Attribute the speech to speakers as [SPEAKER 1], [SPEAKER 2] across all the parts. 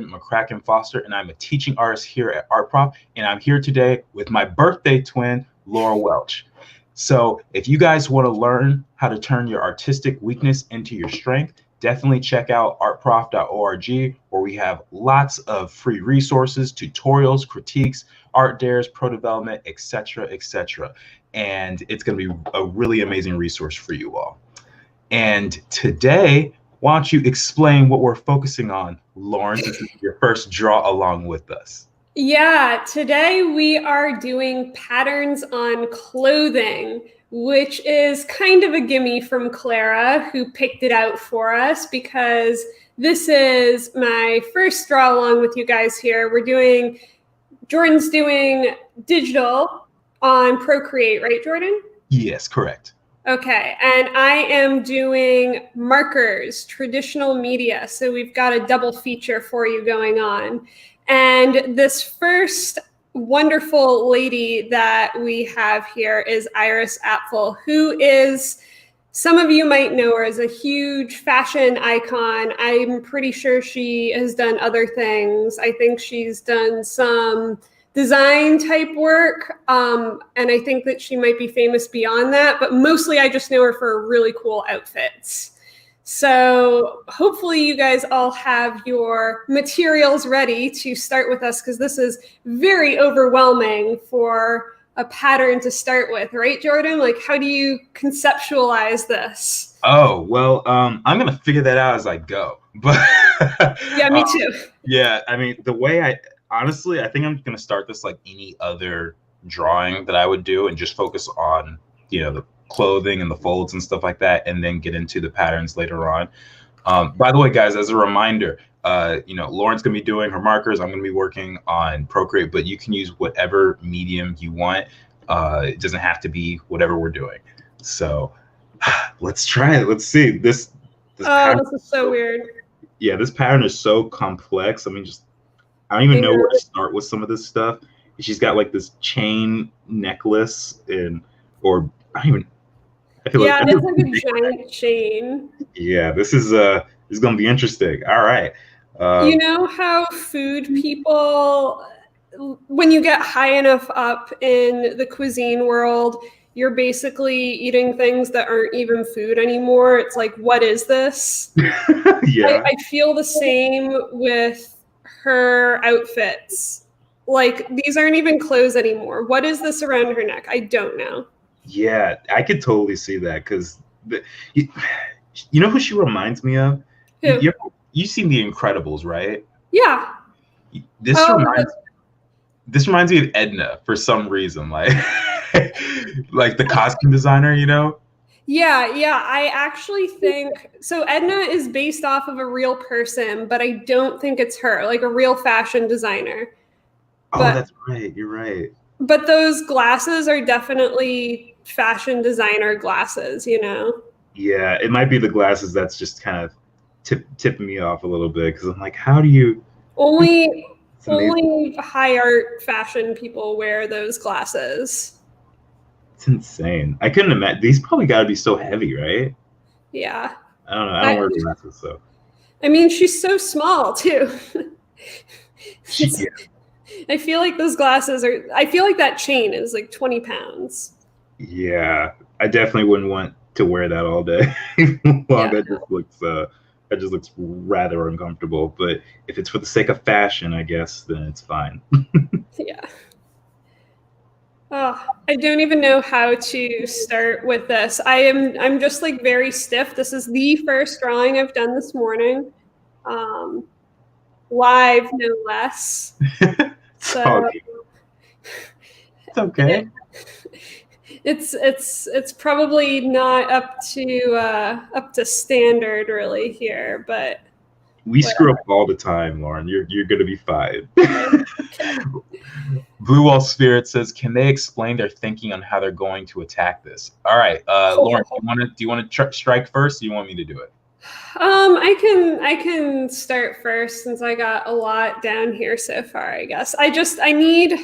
[SPEAKER 1] McCracken-Foster, and I'm a teaching artist here at Art Prof, and I'm here today with my birthday twin, Laura Welch. So if you guys want to learn how to turn your artistic weakness into your strength, definitely check out artprof.org, where we have lots of free resources, tutorials, critiques, art dares, pro development, etc., etc. And it's going to be a really amazing resource for you all. And today, why don't you explain what we're focusing on, Lauryn, since this is your first draw along with us?
[SPEAKER 2] Yeah, today we are doing patterns on clothing, which is kind of a gimme from Clara, who picked it out for us because this is my first draw along with you guys here. Jordan's doing digital on Procreate, right, Jordan?
[SPEAKER 1] Yes, correct.
[SPEAKER 2] Okay, and I am doing markers, traditional media. So we've got a double feature for you going on. And this first wonderful lady that we have here is Iris Apfel, who is, some of you might know her as a huge fashion icon. I'm pretty sure she has done other things. I think she's done some design type work, and I think that she might be famous beyond that, but mostly I just know her for really cool outfits. So hopefully you guys all have your materials ready to start with us, because this is very overwhelming for a pattern to start with, right, Jordan? Like, how do you conceptualize this?
[SPEAKER 1] Oh, well, I'm going to figure that out as I go. But
[SPEAKER 2] yeah, me too.
[SPEAKER 1] Yeah, I mean, honestly, I think I'm going to start this like any other drawing that I would do and just focus on, the clothing and the folds and stuff like that, and then get into the patterns later on. By the way, guys, as a reminder, Lauryn's going to be doing her markers. I'm going to be working on Procreate, but you can use whatever medium you want. It doesn't have to be whatever we're doing. So let's try it. Let's see. This
[SPEAKER 2] this is so weird.
[SPEAKER 1] Yeah, this pattern is so complex. I mean, I don't even know where to start with some of this stuff. She's got like this chain necklace I feel like
[SPEAKER 2] it's like a giant chain.
[SPEAKER 1] Yeah, this is gonna be interesting. All right.
[SPEAKER 2] You know how food people, when you get high enough up in the cuisine world, you're basically eating things that aren't even food anymore. It's like, what is this?
[SPEAKER 1] Yeah.
[SPEAKER 2] I feel the same with her outfits. Like, these aren't even clothes anymore. What is this around her neck? I don't know.
[SPEAKER 1] Yeah, I could totally see that, because you know who she reminds me of?
[SPEAKER 2] Who?
[SPEAKER 1] You've seen The Incredibles, right?
[SPEAKER 2] Yeah.
[SPEAKER 1] This reminds me of Edna for some reason, like like the costume designer,
[SPEAKER 2] Yeah, I actually think so. Edna is based off of a real person, but I don't think it's her, like a real fashion designer.
[SPEAKER 1] Oh, that's right. You're right.
[SPEAKER 2] But those glasses are definitely fashion designer glasses,
[SPEAKER 1] Yeah, it might be the glasses that's just kind of tipping me off a little bit, because I'm like, how do you?
[SPEAKER 2] Only high art fashion people wear those glasses.
[SPEAKER 1] It's insane. I couldn't imagine. These probably got to be so heavy, right?
[SPEAKER 2] Yeah.
[SPEAKER 1] I don't know. I don't wear glasses, so.
[SPEAKER 2] I mean, she's so small too.
[SPEAKER 1] Yeah.
[SPEAKER 2] I feel like those glasses I feel like that chain is like 20 pounds.
[SPEAKER 1] Yeah, I definitely wouldn't want to wear that all day. That just looks rather uncomfortable. But if it's for the sake of fashion, I guess, then it's fine.
[SPEAKER 2] Yeah. Oh, I don't even know how to start with this. I'm just like very stiff. This is the first drawing I've done this morning. Live, no less. So
[SPEAKER 1] it's okay.
[SPEAKER 2] It's probably not up to standard really here, but
[SPEAKER 1] we screw up all the time, Lauryn. You're gonna be fine.
[SPEAKER 2] Okay.
[SPEAKER 1] Blue Wall Spirit says, can they explain their thinking on how they're going to attack this? All right, Lauryn, do you want to strike first, or do you want me to do it?
[SPEAKER 2] I can start first, since I got a lot down here so far, I guess. I need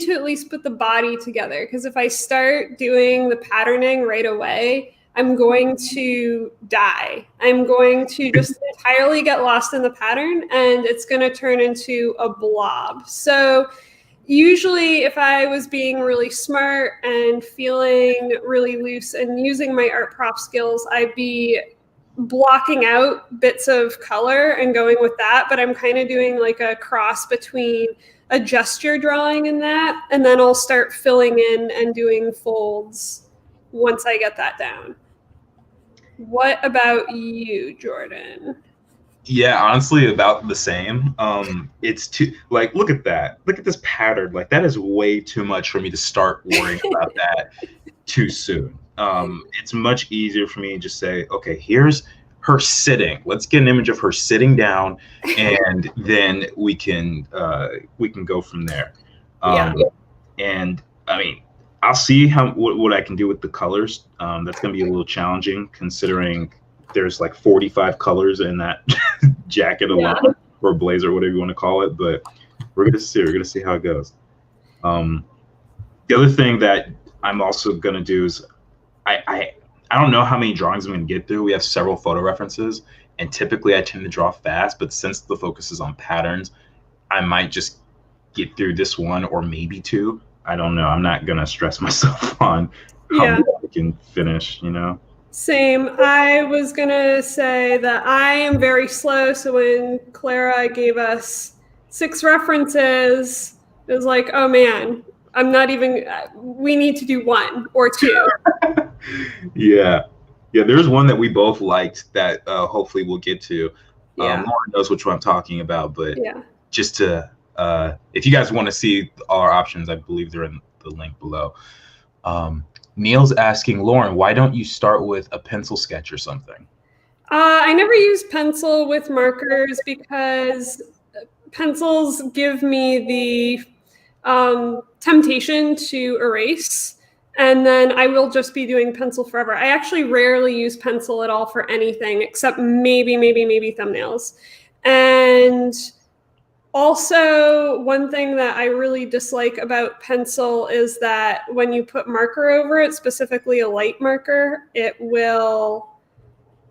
[SPEAKER 2] to at least put the body together, because if I start doing the patterning right away, I'm going to die. I'm going to just entirely get lost in the pattern, and it's going to turn into a blob. So usually if I was being really smart and feeling really loose and using my art prop skills, I'd be blocking out bits of color and going with that. But I'm kind of doing like a cross between a gesture drawing and that, and then I'll start filling in and doing folds once I get that down. What about you, Jordan?
[SPEAKER 1] Yeah, honestly, about the same. It's too, like, look at that. Look at this pattern. Like, that is way too much for me to start worrying about that too soon. It's much easier for me to just say, okay, here's her sitting. Let's get an image of her sitting down, and then we can go from there. And I mean, I'll see what I can do with the colors. That's going to be a little challenging considering there's like 45 colors in that jacket alone, or blazer, whatever you want to call it. But we're gonna see how it goes. The other thing that I'm also gonna do is I don't know how many drawings I'm gonna get through. We have several photo references, and typically I tend to draw fast, but since the focus is on patterns, I might just get through this one or maybe two. I don't know. I'm not gonna stress myself on how many I can finish, you know.
[SPEAKER 2] Same. I was going to say that I am very slow. So when Clara gave us 6 references, it was like, oh man, we need to do 1 or 2.
[SPEAKER 1] Yeah. There's one that we both liked that hopefully we'll get to. Lauryn knows which one I'm talking about, but just to, if you guys want to see all our options, I believe they're in the link below. Neil's asking, Lauryn, why don't you start with a pencil sketch or something?
[SPEAKER 2] I never use pencil with markers because pencils give me the temptation to erase, and then I will just be doing pencil forever. I actually rarely use pencil at all for anything except maybe thumbnails. And also, one thing that I really dislike about pencil is that when you put marker over it, specifically a light marker, it will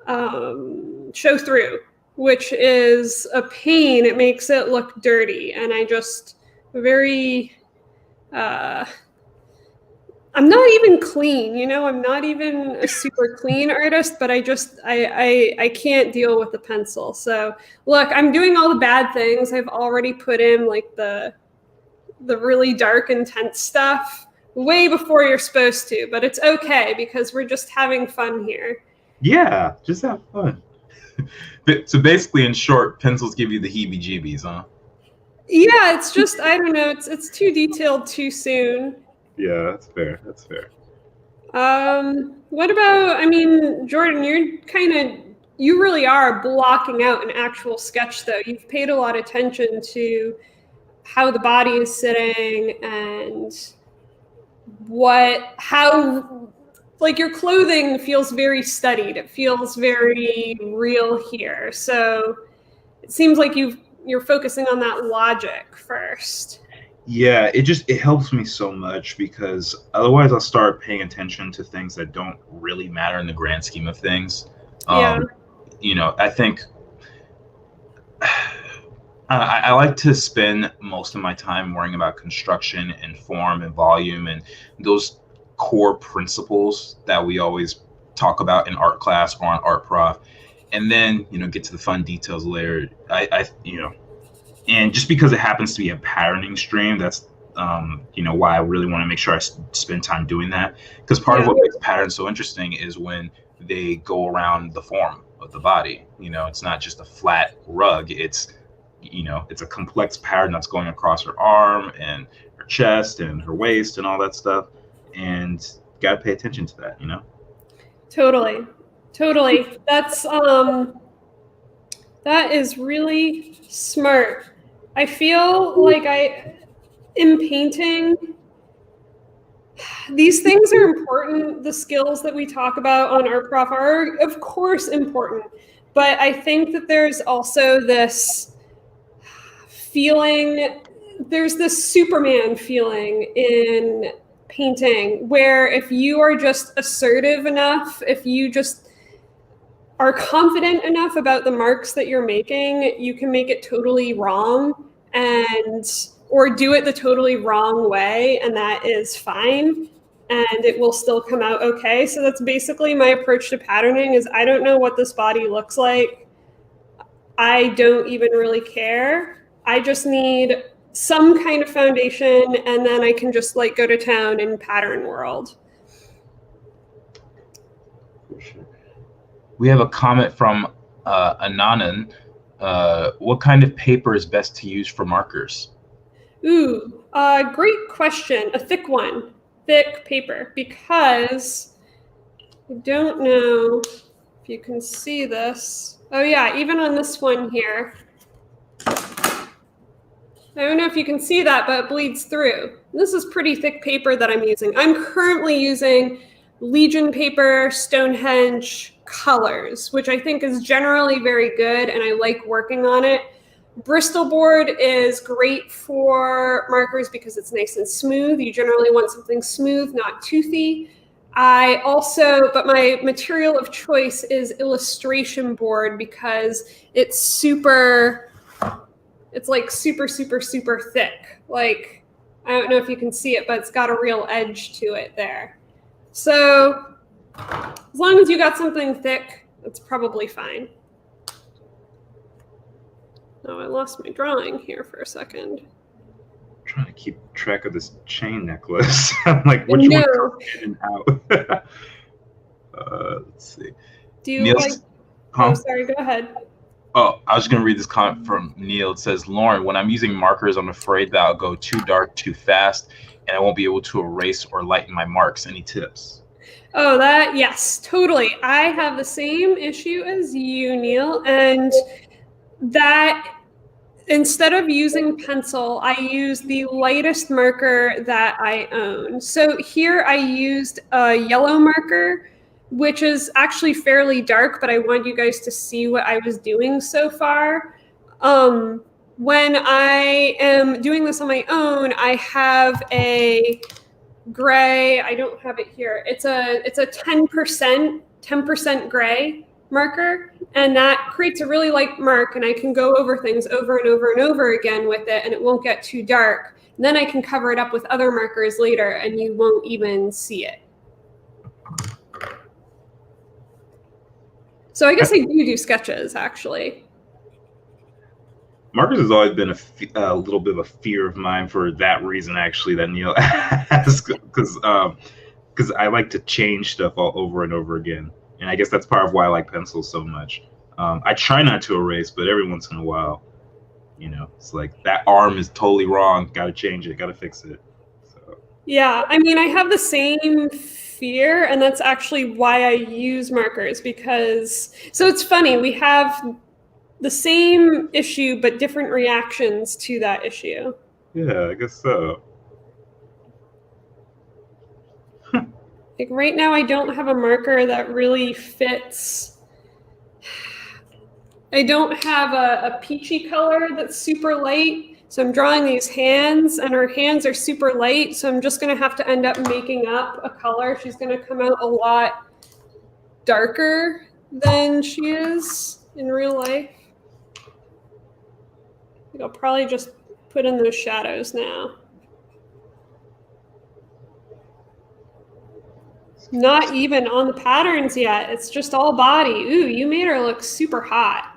[SPEAKER 2] show through, which is a pain. It makes it look dirty, and I just I'm not even clean, you know, I'm not even a super clean artist, but I can't deal with the pencil. So look, I'm doing all the bad things. I've already put in like the really dark, intense stuff way before you're supposed to, but it's okay because we're just having fun here.
[SPEAKER 1] Yeah, just have fun. So basically, in short, pencils give you the heebie-jeebies, huh?
[SPEAKER 2] Yeah, it's just, I don't know, it's too detailed too soon.
[SPEAKER 1] Yeah, that's fair. That's fair.
[SPEAKER 2] What about, I mean, Jordan, you really are blocking out an actual sketch though. You've paid a lot of attention to how the body is sitting and how like your clothing feels very studied. It feels very real here. So it seems like you're focusing on that logic first.
[SPEAKER 1] Yeah, it helps me so much because otherwise I'll start paying attention to things that don't really matter in the grand scheme of things. You know, I think I like to spend most of my time worrying about construction and form and volume and those core principles that we always talk about in art class or on art prof, and then, you know, get to the fun details later. You know, and just because it happens to be a patterning stream, that's you know, why I really want to make sure I spend time doing that, because part of what makes patterns so interesting is when they go around the form of the body. You know, it's not just a flat rug, it's, you know, it's a complex pattern that's going across her arm and her chest and her waist and all that stuff, and got to pay attention to that, you know.
[SPEAKER 2] Totally That's that is really smart. I feel like in painting, these things are important. The skills that we talk about on Art Prof are, of course, important. But I think that there's also this feeling, there's this Superman feeling in painting, where if you are just assertive enough, if you just are confident enough about the marks that you're making, you can make it totally wrong or do it the totally wrong way, and that is fine, and it will still come out okay. So that's basically my approach to patterning is I don't know what this body looks like. I don't even really care. I just need some kind of foundation, and then I can just like go to town in pattern world.
[SPEAKER 1] For sure. We have a comment from Ananan. What kind of paper is best to use for markers?
[SPEAKER 2] Ooh, great question. A thick one, thick paper, because I don't know if you can see this. Oh yeah, even on this one here. I don't know if you can see that, but it bleeds through. This is pretty thick paper that I'm using. I'm currently using Legion paper, Stonehenge colors, which I think is generally very good, and I like working on it. Bristol board is great for markers because it's nice and smooth. You generally want something smooth, not toothy. But my material of choice is illustration board because it's like super, super, super thick. Like, I don't know if you can see it, but it's got a real edge to it there. So as long as you got something thick, that's probably fine. Oh, I lost my drawing here for a second.
[SPEAKER 1] I'm trying to keep track of this chain necklace. I'm like, which one goes in and out? Let's see.
[SPEAKER 2] Do you like? Oh, sorry. Go ahead.
[SPEAKER 1] Oh, I was going to read this comment from Neil. It says, Lauren, when I'm using markers, I'm afraid that I'll go too dark too fast, and I won't be able to erase or lighten my marks. Any tips?
[SPEAKER 2] Oh, yes, totally. I have the same issue as you, Neil, and that instead of using pencil, I use the lightest marker that I own. So here I used a yellow marker, which is actually fairly dark, but I want you guys to see what I was doing so far. When I am doing this on my own, I have a gray, I don't have it here. It's a 10% gray marker, and that creates a really light mark, and I can go over things over and over and over again with it, and it won't get too dark. And then I can cover it up with other markers later, and you won't even see it. So I guess I do sketches, actually.
[SPEAKER 1] Markers has always been a little bit of a fear of mine for that reason, actually, that Neil asked, because I like to change stuff all over and over again. And I guess that's part of why I like pencils so much. I try not to erase, but every once in a while, you know, it's like that arm is totally wrong. Got to change it. Got to fix it. So.
[SPEAKER 2] Yeah, I mean, I have the same fear, and that's actually why I use markers, because so it's funny, we have the same issue but different reactions to that issue.
[SPEAKER 1] Yeah, I guess so.
[SPEAKER 2] Like right now I don't have a marker that really fits. I don't have a peachy color that's super light. So I'm drawing these hands, and her hands are super light. So I'm just going to have to end up making up a color. She's going to come out a lot darker than she is in real life. I'll probably just put in those shadows now. Not even on the patterns yet. It's just all body. Ooh, you made her look super hot.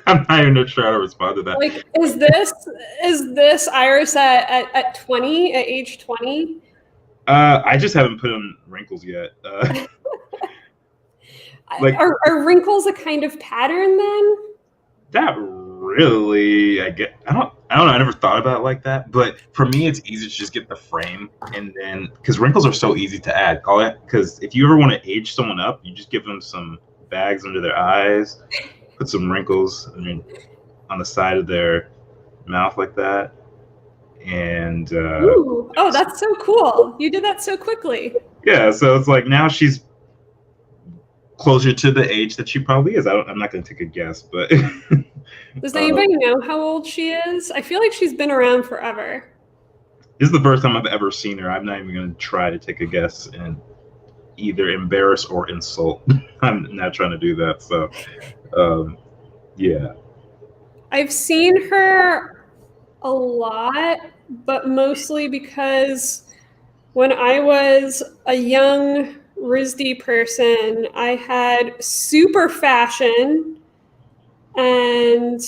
[SPEAKER 1] I'm not even sure how to respond to that.
[SPEAKER 2] Like, is this Iris at 20, at age 20?
[SPEAKER 1] I just haven't put on wrinkles yet.
[SPEAKER 2] Like, are wrinkles a kind of pattern then?
[SPEAKER 1] Not really. I don't know. I never thought about it like that. But for me, it's easy to just get the frame, and then because wrinkles are so easy to add. Because if you ever want to age someone up, you just give them some bags under their eyes, put some wrinkles on the side of their mouth like that, and
[SPEAKER 2] ooh, oh, that's so cool! You did that so quickly.
[SPEAKER 1] Yeah, so it's like now she's closer to the age that she probably is. I'm not going to take a guess, but
[SPEAKER 2] does anybody know how old she is? I feel like she's been around forever.
[SPEAKER 1] This is the first time I've ever seen her. I'm not even going to try to take a guess and either embarrass or insult. I'm not trying to do that. So, yeah.
[SPEAKER 2] I've seen her a lot, but mostly because when I was a young RISD person, I had super fashion, and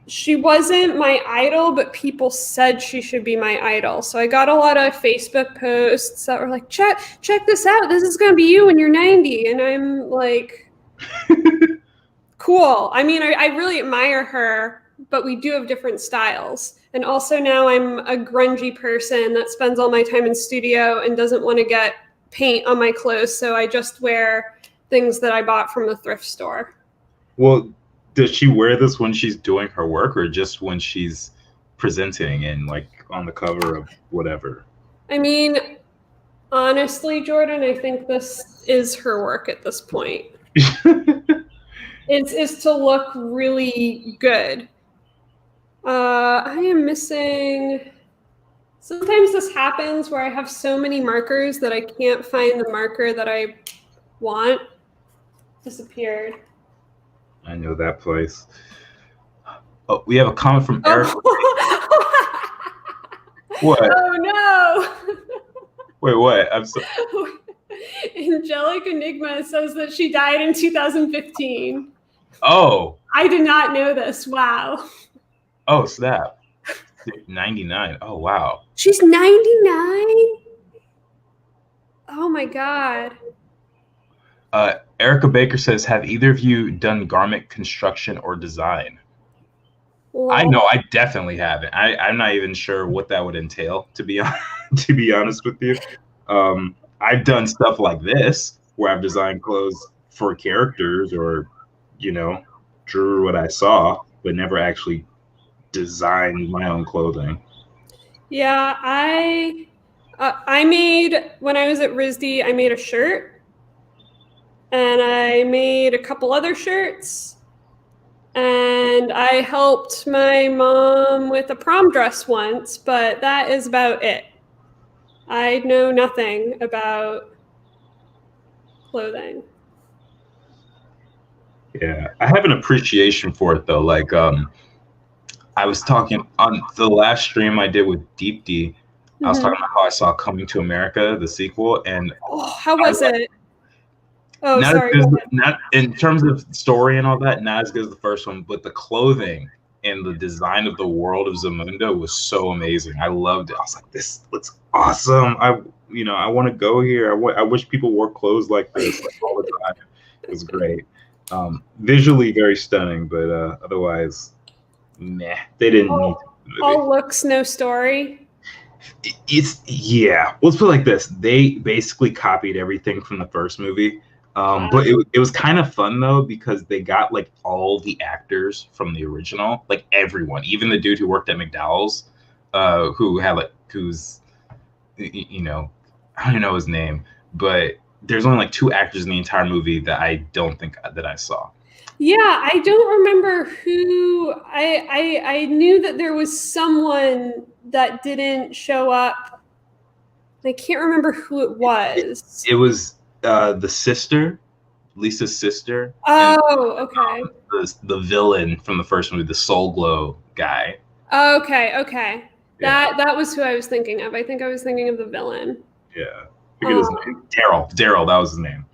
[SPEAKER 2] she wasn't my idol, but people said she should be my idol. So I got a lot of Facebook posts that were like, check this out. This is going to be you when you're 90. And I'm like, cool. I mean, I really admire her, but we do have different styles. And also now I'm a grungy person that spends all my time in studio and doesn't want to get paint on my clothes. So I just wear things that I bought from the thrift store.
[SPEAKER 1] Well, does she wear this when she's doing her work or just when she's presenting and like on the cover of whatever?
[SPEAKER 2] I mean, honestly, Jordan, I think this is her work at this point. It's to look really good. I am missing. Sometimes this happens where I have so many markers that I can't find the marker that I want. Disappeared.
[SPEAKER 1] I know that place. Oh, we have a comment from Eric. What?
[SPEAKER 2] Oh no!
[SPEAKER 1] Wait, what? I'm so.
[SPEAKER 2] Angelic Enigma says that she died in 2015.
[SPEAKER 1] Oh.
[SPEAKER 2] I did not know this. Wow.
[SPEAKER 1] Oh, snap. 99. Oh, wow.
[SPEAKER 2] She's 99? Oh my God.
[SPEAKER 1] Erica Baker says, have either of you done garment construction or design? Well, I know I definitely haven't. I'm not even sure what that would entail, to be honest with you. I've done stuff like this where I've designed clothes for characters or, drew what I saw, but never actually designed my own clothing.
[SPEAKER 2] Yeah, I made, when I was at RISD, I made a shirt. And I made a couple other shirts, and I helped my mom with a prom dress once, but that is about it. I know nothing about clothing.
[SPEAKER 1] Yeah, I have an appreciation for it though. Like, I was talking on the last stream I did with Deep D. I was talking about how I saw Coming to America, the sequel, and
[SPEAKER 2] how was it? Oh,
[SPEAKER 1] not
[SPEAKER 2] sorry.
[SPEAKER 1] Not in terms of story and all that, not as good as the first one, but the clothing and the design of the world of Zamunda was so amazing. I loved it. I was like, this looks awesome. I want to go here. I wish people wore clothes like this all the time. It was great. Visually very stunning, but otherwise, meh. They didn't need to.
[SPEAKER 2] All looks, no story.
[SPEAKER 1] Yeah. Let's put it like this. They basically copied everything from the first movie. But it was kind of fun though, because they got like all the actors from the original, like everyone, even the dude who worked at McDowell's, who's, I don't know his name, but there's only like 2 actors in the entire movie that I don't think that I saw.
[SPEAKER 2] Yeah, I don't remember who. I knew that there was someone that didn't show up. I can't remember who it was.
[SPEAKER 1] It was the sister, Lisa's sister.
[SPEAKER 2] Oh, okay.
[SPEAKER 1] The villain from the first movie, the Soul Glow guy.
[SPEAKER 2] Okay.
[SPEAKER 1] Yeah.
[SPEAKER 2] That was who I was thinking of. I think I was thinking of the villain.
[SPEAKER 1] Yeah. I forget his name. Daryl, that was his name.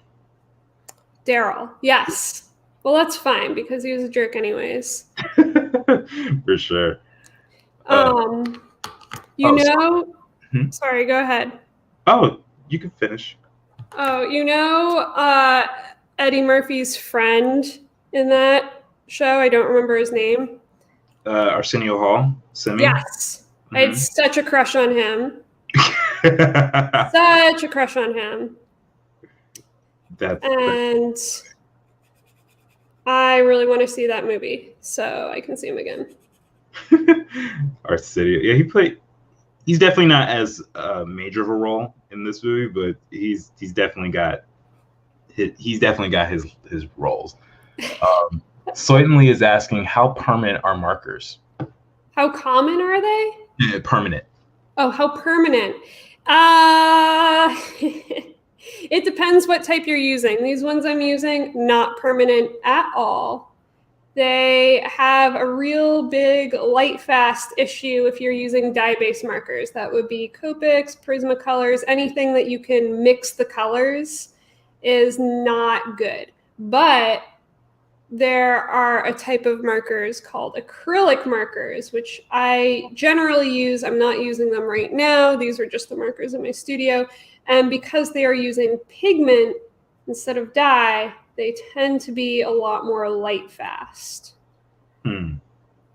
[SPEAKER 2] Daryl, yes. Well, that's fine because he was a jerk anyways.
[SPEAKER 1] For sure.
[SPEAKER 2] Sorry, go ahead.
[SPEAKER 1] Oh, you can finish.
[SPEAKER 2] Oh, Eddie Murphy's friend in that show, I don't remember his name.
[SPEAKER 1] Arsenio Hall? Simi?
[SPEAKER 2] Yes. Mm-hmm. I had such a crush on him. Such a crush on him. And I really want to see that movie so I can see him again.
[SPEAKER 1] Arsenio. Yeah, he's definitely not as major of a role in this movie, but he's definitely got his roles. Soyton Lee is asking, how permanent are markers?
[SPEAKER 2] How common are they?
[SPEAKER 1] Permanent.
[SPEAKER 2] Oh, how permanent. It depends what type you're using. These ones I'm using, not permanent at all. They have a real big light fast issue if you're using dye-based markers. That would be Copics, Prismacolors, anything that you can mix the colors is not good. But there are a type of markers called acrylic markers, which I generally use. I'm not using them right now. These are just the markers in my studio. And because they are using pigment instead of dye, they tend to be a lot more light fast.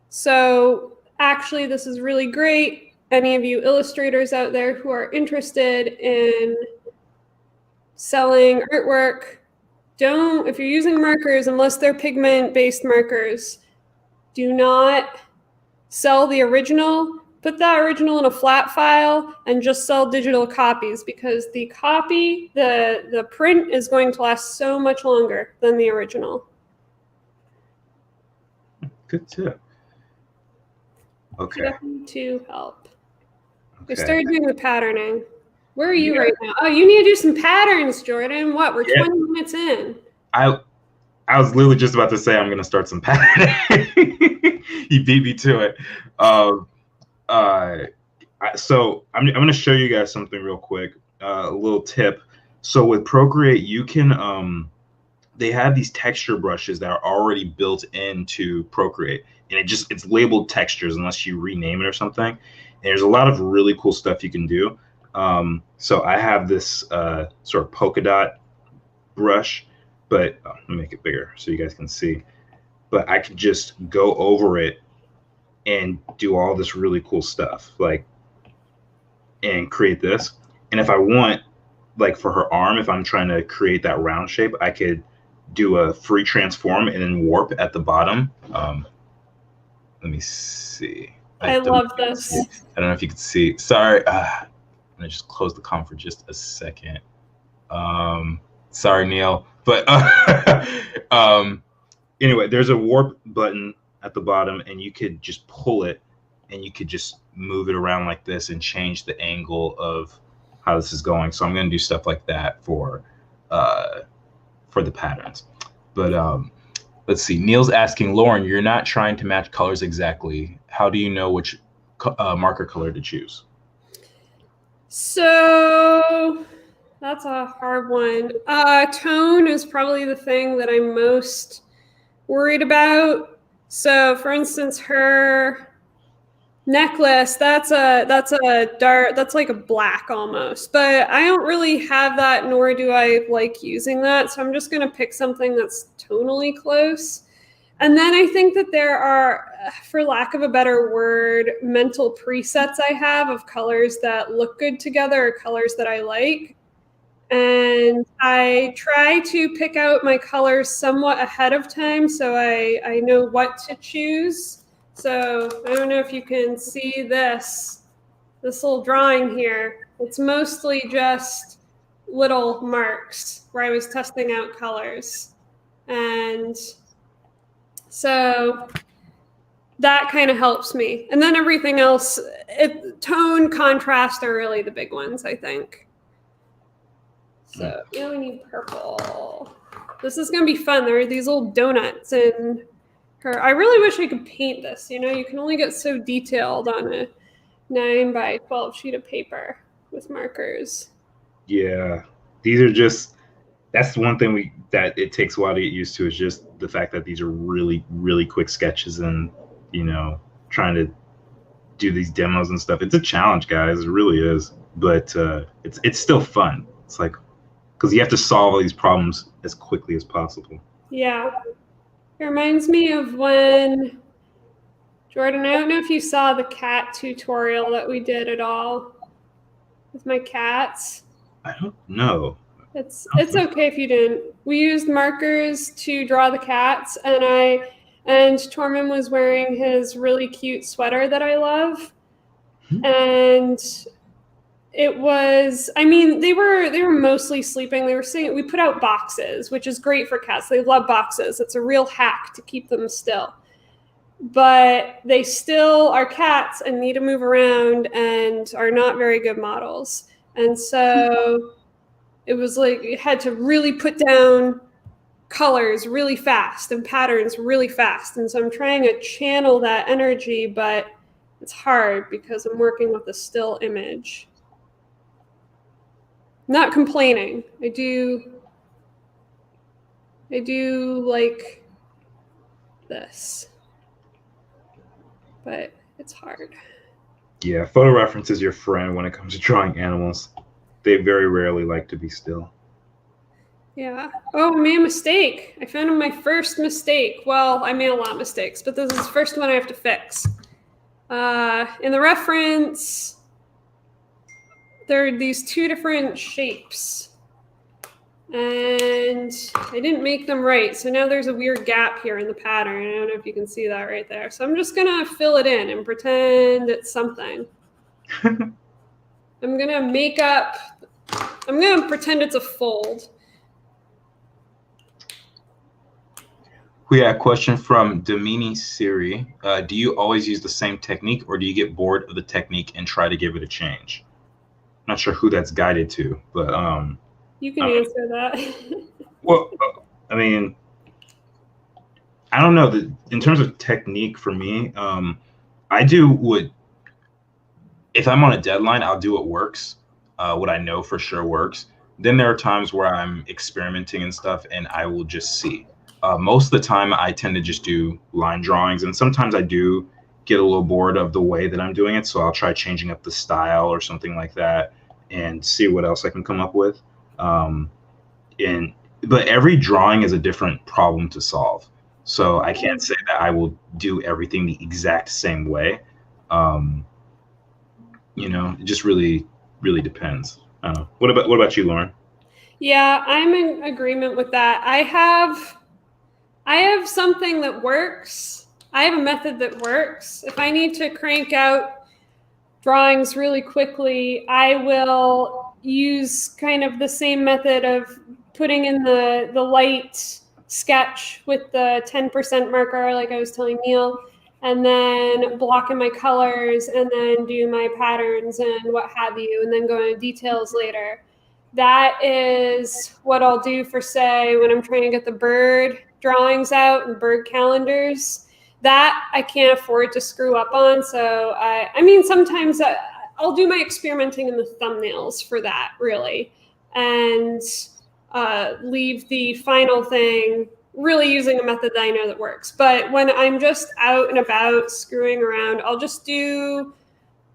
[SPEAKER 2] So actually, this is really great. Any of you illustrators out there who are interested in selling artwork, if you're using markers, unless they're pigment-based markers, do not sell the original. Put that original in a flat file and just sell digital copies, because the copy, the print is going to last so much longer than the original.
[SPEAKER 1] Good tip. Okay.
[SPEAKER 2] To help.
[SPEAKER 1] Okay.
[SPEAKER 2] I started doing the patterning. Where are you right now? Oh, you need to do some patterns, Jordan. What? We're 20 minutes in. I
[SPEAKER 1] was literally just about to say I'm going to start some patterning. You beat me to it. So I'm going to show you guys something real quick, a little tip. So with Procreate, you can, they have these texture brushes that are already built into Procreate, and it's labeled textures unless you rename it or something. And there's a lot of really cool stuff you can do. So I have this sort of polka dot brush, but let me make it bigger so you guys can see. But I could just go over it and do all this really cool stuff, and create this. And if I want, for her arm, if I'm trying to create that round shape, I could do a free transform and then warp at the bottom. Let me see.
[SPEAKER 2] I love this.
[SPEAKER 1] I don't know if you can see. Sorry. I'm gonna just close the comm for just a second. Sorry, Neil. But anyway, there's a warp button at the bottom, and you could just pull it, and you could just move it around like this and change the angle of how this is going. So I'm going to do stuff like that for the patterns. But let's see. Neil's asking, Lauryn, you're not trying to match colors exactly. How do you know which marker color to choose?
[SPEAKER 2] So that's a hard one. Tone is probably the thing that I'm most worried about. So for instance, her necklace, that's a dark, that's like a black almost, but I don't really have that, nor do I like using that. So I'm just going to pick something that's tonally close. And then I think that there are, for lack of a better word, mental presets I have of colors that look good together or colors that I like. And I try to pick out my colors somewhat ahead of time so I know what to choose. So I don't know if you can see this little drawing here. It's mostly just little marks where I was testing out colors. And so that kind of helps me. And then everything else, tone, contrast are really the big ones, I think. So yeah, we need purple. This is gonna be fun. There are these little donuts in her. I really wish I could paint this. You know, you can only get so detailed on a 9x12 sheet of paper with markers.
[SPEAKER 1] Yeah, these are just, that's the one thing that it takes a while to get used to, is just the fact that these are really, really quick sketches, and trying to do these demos and stuff. It's a challenge, guys. It really is. But it's still fun. It's like, because you have to solve all these problems as quickly as possible.
[SPEAKER 2] Yeah. It reminds me of when, Jordan, I don't know if you saw the cat tutorial that we did at all with my cats.
[SPEAKER 1] I don't know.
[SPEAKER 2] It's okay if you didn't. We used markers to draw the cats, and Tormund was wearing his really cute sweater that I love. And it was, I mean, they were mostly sleeping. They were sitting, we put out boxes, which is great for cats. They love boxes. It's a real hack to keep them still. but they still are cats and need to move around and are not very good models. And so it was like you had to really put down colors really fast and patterns really fast. And so I'm trying to channel that energy, but it's hard because I'm working with a still image. Not complaining. I do like this, but it's hard.
[SPEAKER 1] Yeah, photo reference is your friend when it comes to drawing animals. They very rarely like to be still.
[SPEAKER 2] Yeah. Oh, I made a mistake. I found my first mistake. Well, I made a lot of mistakes, but this is the first one I have to fix. In the reference, there are these two different shapes. And I didn't make them right. So now there's a weird gap here in the pattern. I don't know if you can see that right there. So I'm just going to fill it in and pretend it's something. I'm going to pretend it's a fold.
[SPEAKER 1] We had a question from Domini Siri. Do you always use the same technique, or do you get bored of the technique and try to give it a change? I'm not sure who that's guided to, but
[SPEAKER 2] you can answer that.
[SPEAKER 1] Well, I mean, I don't know. In terms of technique for me, I do what, if I'm on a deadline, I'll do what works, what I know for sure works. Then there are times where I'm experimenting and stuff, and I will just see. Most of the time, I tend to just do line drawings, and sometimes I do get a little bored of the way that I'm doing it, so I'll try changing up the style or something like that and see what else I can come up with. But every drawing is a different problem to solve, so I can't say that I will do everything the exact same way. It just really depends. I don't know. What about you, Lauren?
[SPEAKER 2] Yeah, I'm in agreement with that. I have something that works. I have a method that works. If I need to crank out drawings really quickly, I will use kind of the same method of putting in the light sketch with the 10% marker, like I was telling Neil, and then blocking my colors, and then do my patterns and what have you, and then go into details later. That is what I'll do for, say, when I'm trying to get the bird drawings out and bird calendars. That I can't afford to screw up on. So I mean, sometimes I'll do my experimenting in the thumbnails for that, really, and leave the final thing really using a method that I know that works. But when I'm just out and about screwing around, I'll just do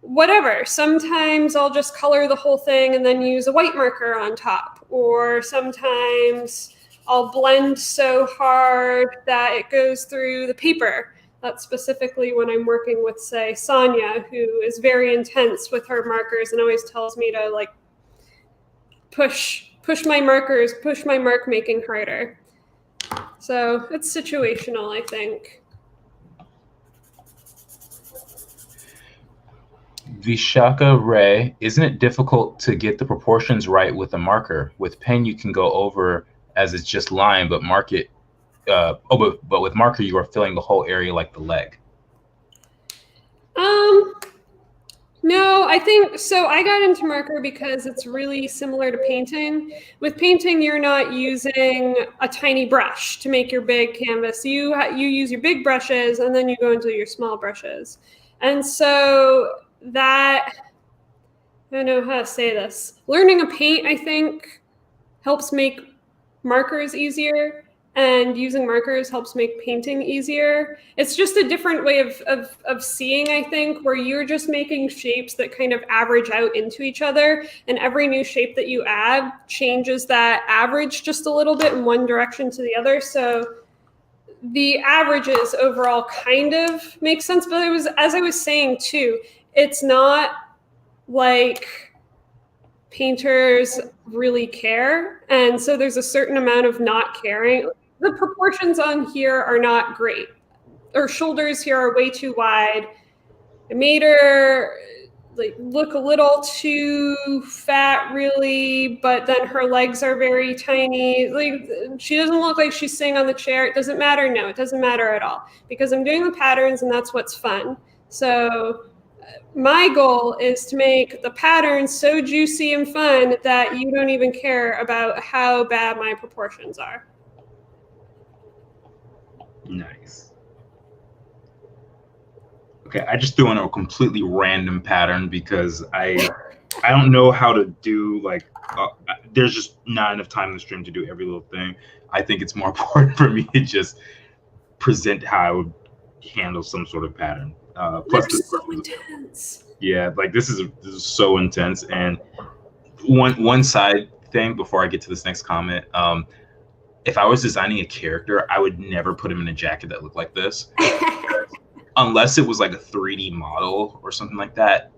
[SPEAKER 2] whatever. Sometimes I'll just color the whole thing and then use a white marker on top. Or sometimes I'll blend so hard that it goes through the paper. That's specifically when I'm working with, say, Sonia, who is very intense with her markers and always tells me to like push my markers, push my mark making harder. So it's situational, I think.
[SPEAKER 1] Vishaka Ray, isn't it difficult to get the proportions right with a marker? With pen, you can go over as it's just line, but but with marker, you are filling the whole area like the leg.
[SPEAKER 2] No, I think so. I got into marker because it's really similar to painting. With painting, you're not using a tiny brush to make your big canvas. You use your big brushes, and then you go into your small brushes. And so that, I don't know how to say this. Learning to paint, I think, helps make markers easier, and using markers helps make painting easier. It's just a different way of seeing, I think, where you're just making shapes that kind of average out into each other, and every new shape that you add changes that average just a little bit in one direction to the other. So the averages overall kind of make sense, but it was, as I was saying too, it's not like painters really care. And so there's a certain amount of not caring. The proportions on here are not great. Her shoulders here are way too wide. I made her like look a little too fat really, but then her legs are very tiny. Like she doesn't look like she's sitting on the chair. It doesn't matter. No, it doesn't matter at all because I'm doing the patterns and that's what's fun. So my goal is to make the patterns so juicy and fun that you don't even care about how bad my proportions are.
[SPEAKER 1] Nice. Okay, I just threw in a completely random pattern because I don't know how to do like there's just not enough time in the stream to do every little thing. I think it's more important for me to just present how I would handle some sort of pattern. Plus,
[SPEAKER 2] They're so intense.
[SPEAKER 1] Yeah, like this is so intense. And one side thing before I get to this next comment, if I was designing a character, I would never put him in a jacket that looked like this, unless it was like a 3D model or something like that.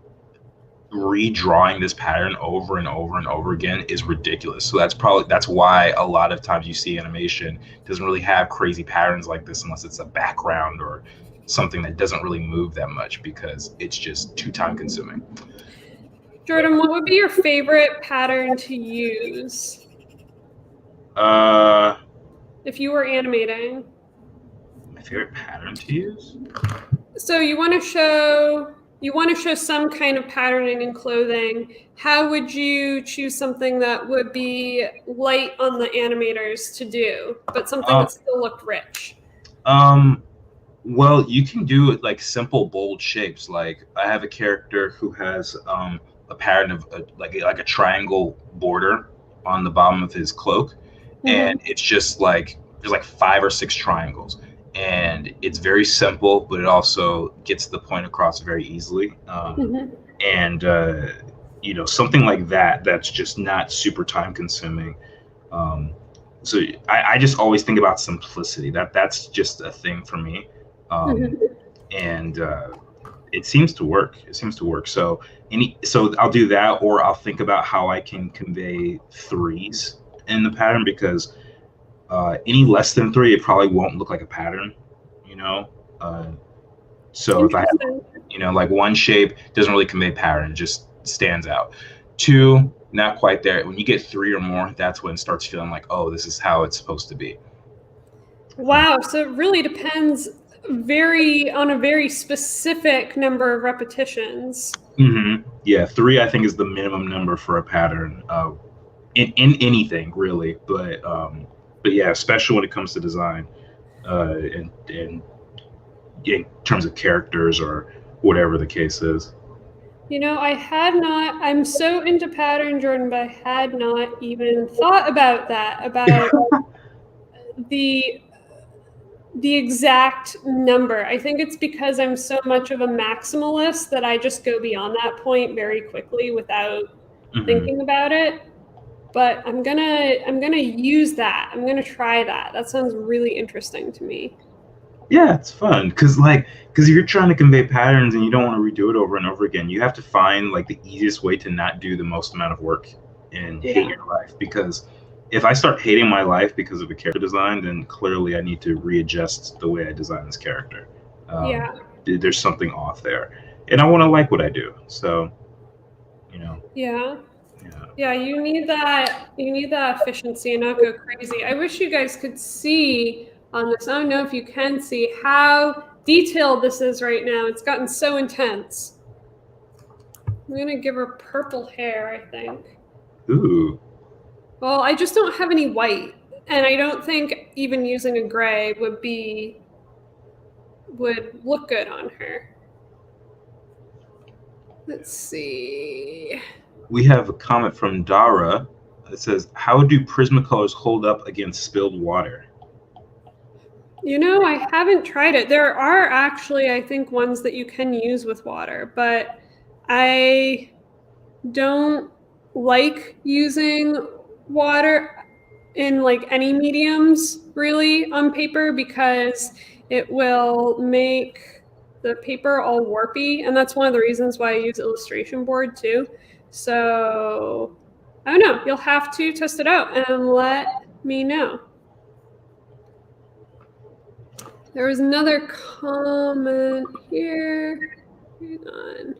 [SPEAKER 1] Redrawing this pattern over and over and over again is ridiculous. So that's why a lot of times you see animation doesn't really have crazy patterns like this unless it's a background or something that doesn't really move that much because it's just too time consuming.
[SPEAKER 2] Jordan, what would be your favorite pattern to use? If you were animating.
[SPEAKER 1] My favorite pattern to use?
[SPEAKER 2] So you want to show some kind of patterning in clothing. How would you choose something that would be light on the animators to do, but something that still looked rich?
[SPEAKER 1] Well, you can do it like simple, bold shapes. Like I have a character who has a pattern of like a triangle border on the bottom of his cloak, and it's just like there's like 5 or 6 triangles, and it's very simple, but it also gets the point across very easily. And you know, something like that's just not super time consuming. So I just always think about simplicity. That's just a thing for me. And it seems to work. So I'll do that, or I'll think about how I can convey 3s in the pattern, because any less than 3, it probably won't look like a pattern, you know. So if I have, you know, like 1 shape doesn't really convey pattern, it just stands out. 2, not quite there. When you get 3 or more, that's when it starts feeling like, oh, this is how it's supposed to be.
[SPEAKER 2] Wow. So it really depends on a very specific number of repetitions.
[SPEAKER 1] Yeah, 3 I think is the minimum number for a pattern in anything really, but yeah, especially when it comes to design and in terms of characters or whatever the case is.
[SPEAKER 2] You know, I'm so into pattern, Jordan, but I had not even thought about that, about the exact number. I think it's because I'm so much of a maximalist that I just go beyond that point very quickly without thinking about it. But I'm gonna use that. I'm gonna try that. That sounds really interesting to me.
[SPEAKER 1] Yeah, it's fun because if you're trying to convey patterns and you don't want to redo it over and over again, you have to find like the easiest way to not do the most amount of work and hate your life. Because if I start hating my life because of a character design, then clearly I need to readjust the way I design this character. There's something off there, and I want to like what I do. So, you know.
[SPEAKER 2] Yeah, you need that efficiency and not go crazy. I wish you guys could see on this. I don't know if you can see how detailed this is right now. It's gotten so intense. I'm gonna give her purple hair, I think.
[SPEAKER 1] Ooh.
[SPEAKER 2] Well, I just don't have any white, and I don't think even using a gray would look good on her. Let's see.
[SPEAKER 1] We have a comment from Dara that says, how do Prismacolors hold up against spilled water?
[SPEAKER 2] You know, I haven't tried it. There are actually, I think, ones that you can use with water, but I don't like using water in like any mediums really on paper because it will make the paper all warpy, and that's one of the reasons why I use illustration board too. So I don't know, you'll have to test it out and let me know. There was another comment here. Hang on.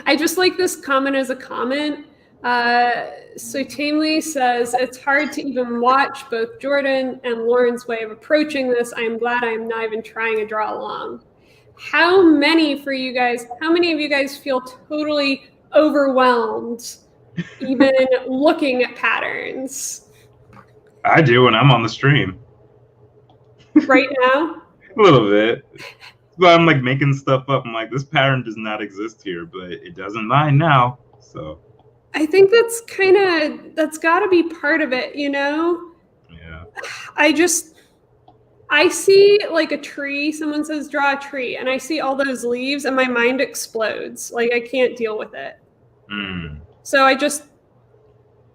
[SPEAKER 2] I just like this comment as a comment. So Tamely says, it's hard to even watch both Jordan and Lauryn's way of approaching this. I am glad I am not even trying to draw along. How many of you guys feel totally overwhelmed even looking at patterns?
[SPEAKER 1] I do when I'm on the stream.
[SPEAKER 2] Right now?
[SPEAKER 1] A little bit. But I'm like making stuff up. I'm like, this pattern does not exist here, but it does in mine now. So
[SPEAKER 2] I think that's got to be part of it, you know?
[SPEAKER 1] Yeah.
[SPEAKER 2] I see like a tree, someone says draw a tree, and I see all those leaves and my mind explodes. Like I can't deal with it. So I just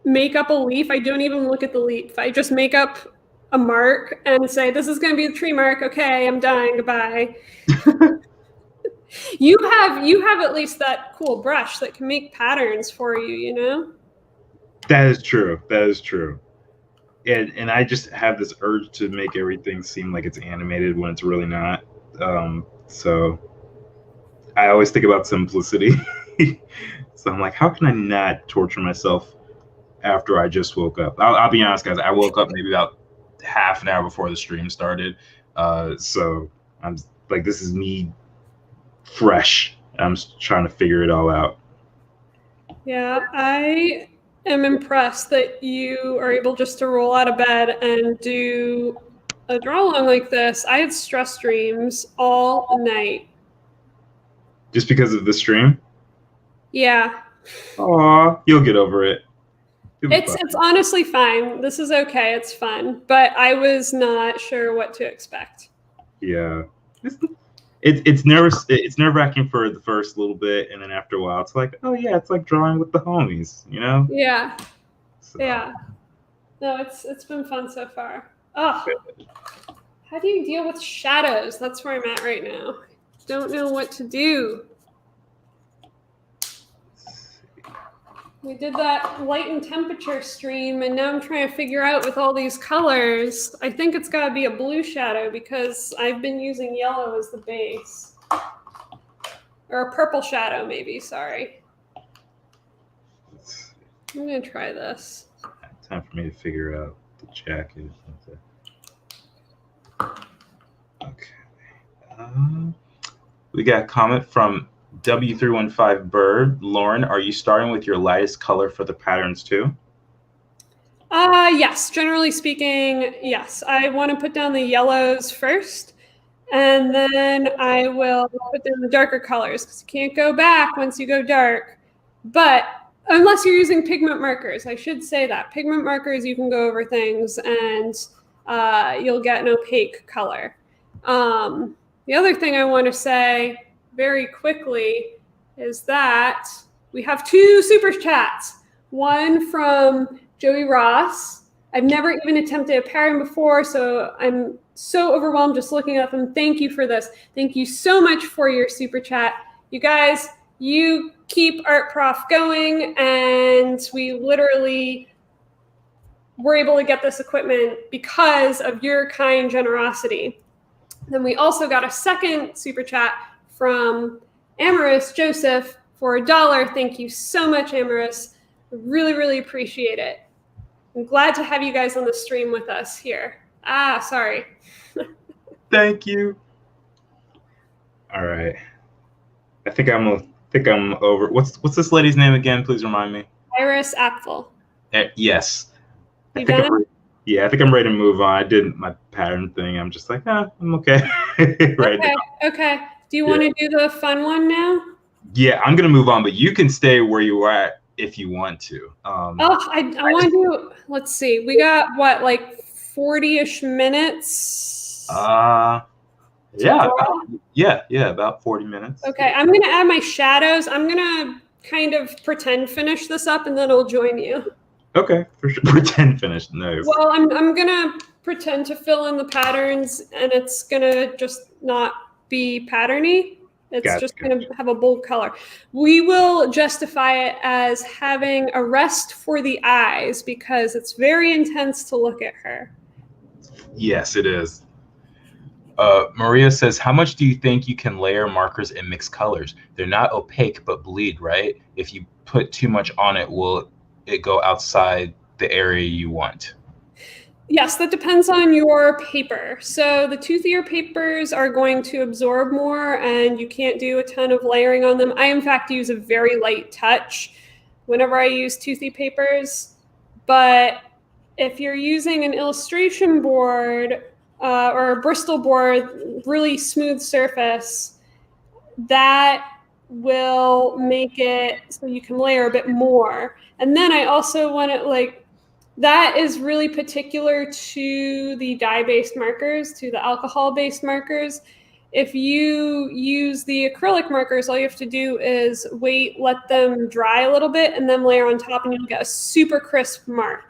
[SPEAKER 2] make up a leaf. I don't even look at the leaf. I just make up a mark and say, this is going to be the tree mark. Okay, I'm done. Goodbye. You have at least that cool brush that can make patterns for you, you know?
[SPEAKER 1] That is true. That is true. And I just have this urge to make everything seem like it's animated when it's really not. So I always think about simplicity. So I'm like, how can I not torture myself after I just woke up? I'll be honest, guys. I woke up maybe about half an hour before the stream started. So I'm like, this is me fresh. I'm just trying to figure it all out.
[SPEAKER 2] Yeah, I am impressed that you are able just to roll out of bed and do a draw along like this. I had stress dreams all night.
[SPEAKER 1] Just because of the stream?
[SPEAKER 2] Yeah.
[SPEAKER 1] Aw, you'll get over it.
[SPEAKER 2] It's honestly fine. This is okay. It's fun. But I was not sure what to expect.
[SPEAKER 1] Yeah. It's nerve-wracking for the first little bit, and then after a while it's like, oh yeah, it's like drawing with the homies, you know?
[SPEAKER 2] Yeah.
[SPEAKER 1] So.
[SPEAKER 2] Yeah. No, it's been fun so far. Oh. How do you deal with shadows? That's where I'm at right now. Don't know what to do. We did that light and temperature stream, and now I'm trying to figure out with all these colors. I think it's got to be a blue shadow because I've been using yellow as the base. Or a purple shadow, maybe, sorry. I'm going to try this.
[SPEAKER 1] Time for me to figure out the jacket. Okay. We got a comment from W315 Bird. Lauryn, are you starting with your lightest color for the patterns too?
[SPEAKER 2] Yes, generally speaking, yes. I want to put down the yellows first, and then I will put down the darker colors because you can't go back once you go dark. But unless you're using pigment markers, I should say that. Pigment markers, you can go over things and you'll get an opaque color. The other thing I want to say very quickly is that we have two super chats. One from Joey Ross. I've never even attempted a pairing before, so I'm so overwhelmed just looking at them. Thank you for this. Thank you so much for your super chat. You guys, you keep Art Prof going, and we literally were able to get this equipment because of your kind generosity. Then we also got a second super chat from Amorous Joseph for $1. Thank you so much, Amorous. Really, really appreciate it. I'm glad to have you guys on the stream with us here. Sorry.
[SPEAKER 1] Thank you. All right. I think I'm over. What's this lady's name again? Please remind me.
[SPEAKER 2] Iris Apfel.
[SPEAKER 1] Yes.
[SPEAKER 2] You done?
[SPEAKER 1] I think I'm ready to move on. I did my pattern thing. I'm just like, I'm okay. Right now.
[SPEAKER 2] Okay. Do you want to do the fun one now?
[SPEAKER 1] Yeah, I'm gonna move on, but you can stay where you are at if you want to.
[SPEAKER 2] I want to do. Let's see. We got what, like 40-ish minutes?
[SPEAKER 1] Yeah, about 40 minutes.
[SPEAKER 2] Okay, I'm gonna add my shadows. I'm gonna kind of pretend finish this up, and then I'll join you.
[SPEAKER 1] Okay, for sure. Pretend finish. Nice.
[SPEAKER 2] Well, I'm gonna pretend to fill in the patterns, and it's gonna just not be patterny. It's just gonna have a bold color. We will justify it as having a rest for the eyes because it's very intense to look at her.
[SPEAKER 1] Yes, it is. Maria says, how much do you think you can layer markers and mix colors? They're not opaque, but bleed, right? If you put too much on it, will it go outside the area you want?
[SPEAKER 2] Yes, that depends on your paper. So the toothier papers are going to absorb more and you can't do a ton of layering on them. I, in fact, use a very light touch whenever I use toothy papers. But if you're using an illustration board or a Bristol board, really smooth surface, that will make it so you can layer a bit more. And then I also want it like, that is really particular to the dye-based markers, to the alcohol-based markers. If you use the acrylic markers, all you have to do is wait, let them dry a little bit, and then layer on top, and you'll get a super crisp mark.